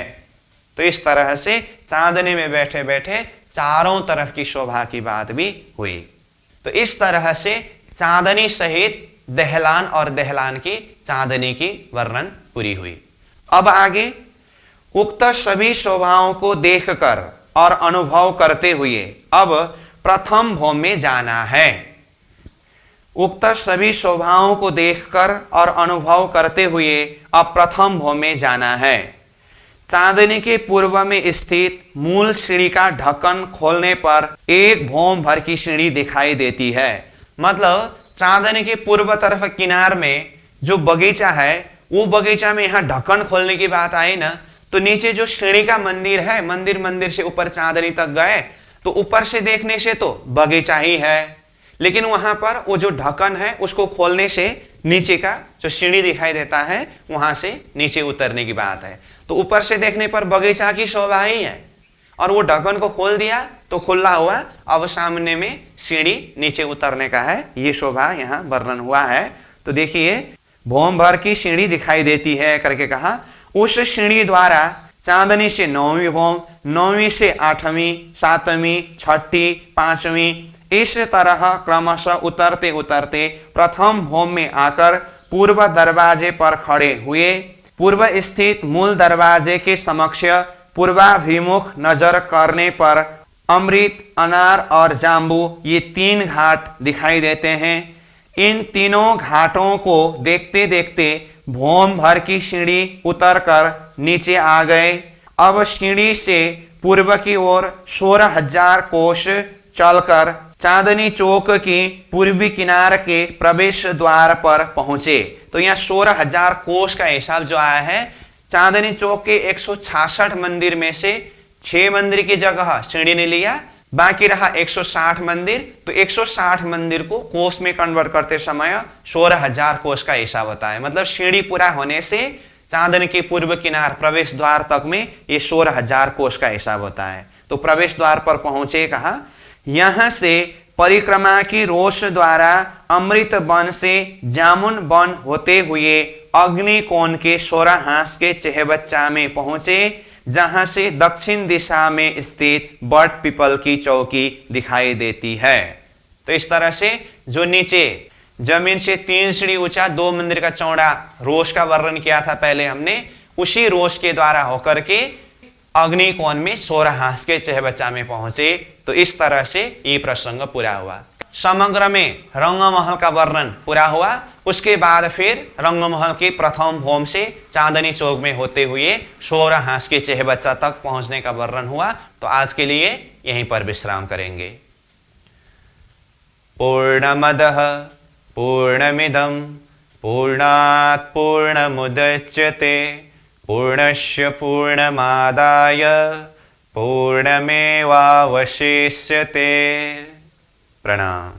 तो इस तरह से चांदनी में बैठे बैठे चारों तरफ की शोभा की बात भी हुई। तो इस तरह से चांदनी सहित दहलान और दहलान की चांदनी की वर्णन पूरी हुई। अब आगे उक्त सभी शोभाओं को देखकर और अनुभव करते हुए अब प्रथम भौम में जाना है। उक्त सभी शोभाओं को देखकर और अनुभव करते हुए अब प्रथम भौम में जाना है। चांदनी के पूर्व में स्थित मूल सीढ़ी का ढक्कन खोलने पर एक भौम भर की सीढ़ी दिखाई देती है। मतलब चांदनी के पूर्व तरफ किनार में जो बगीचा है, वो बगीचा में यहाँ ढक्कन खोलने की बात आई ना, तो नीचे जो सीढ़ी का मंदिर है, मंदिर से ऊपर चांदनी तक गए तो ऊपर से देखने से तो बगीचा ही है, लेकिन वहां पर वो जो ढक्कन है उसको खोलने से नीचे का जो सीढ़ी दिखाई देता है, वहां से नीचे उतरने की बात है। तो ऊपर से देखने पर बगीचा की शोभा ही है, और वो ढक्कन को खोल दिया तो खुला हुआ, अब सामने में सीढ़ी नीचे उतरने का है। ये शोभा यहाँ वर्णन हुआ है। तो देखिए, भौम भर की सीढ़ी दिखाई देती है करके कहा। उस सीढ़ी द्वारा चांदनी से 9वीं भौम, 9वीं से 8वीं, 7वीं, 6ठी, 5वीं, इस तरह क्रमशः उतरते उतरते प्रथम भौम में आकर पूर्व दरवाजे पर खड़े हुए। पूर्व स्थित मूल दरवाजे के समक्ष पूर्वाभिमुख नजर करने पर अमृत, अनार और जाम्बू ये 3 घाट दिखाई देते हैं। इन तीनों घाटों को देखते देखते भौम भर की सीढ़ी उतरकर नीचे आ गए। अब सीढ़ी से पूर्व की ओर 16,000 कोष चलकर चांदनी चौक की पूर्वी किनार के प्रवेश द्वार पर पहुंचे। तो यहाँ 16,000 कोष का हिसाब जो आया है, चांदनी चौक के 166 मंदिर में से 6 मंदिर की जगह सीढ़ी ने लिया, बाकी रहा 160 मंदिर। तो 160 मंदिर को कोष में कन्वर्ट करते समय 16,000 कोष का हिसाब होता है। मतलब सीढ़ी पूरा होने से चांदनी के पूर्व किनार प्रवेश द्वार तक में ये 16,000 कोष का हिसाब होता है। तो प्रवेश द्वार पर पहुंचे, कहा यहां से परिक्रमा की रोष द्वारा अमृत वन से जामुन वन होते हुए अग्निकोण के 16 हांस के चेहबच्चा में पहुंचे, जहां से दक्षिण दिशा में स्थित बट पीपल की चौकी दिखाई देती है। तो इस तरह से जो नीचे जमीन से 3 सीढ़ी ऊंचा 2 मंदिर का चौड़ा रोष का वर्णन किया था पहले हमने, उसी रोष के द्वारा होकर के अग्निकोण में 16 हांस के चेहबच्चा में पहुंचे। तो इस तरह से ये प्रसंग पूरा हुआ। समग्र में रंगमहल का वर्णन पूरा हुआ। उसके बाद फिर रंगमहल के प्रथम भौम से चांदनी चौक में होते हुए 16 हांस के चेहबच्चा तक पहुंचने का वर्णन हुआ। तो आज के लिए यहीं पर विश्राम करेंगे। पूर्णमदः पूर्णमिदं पूर्णात् पूर्णमुदच्यते पूर्णस्य पूर्णमादाय पूर्णमेवावशिष्यते। प्रणाम।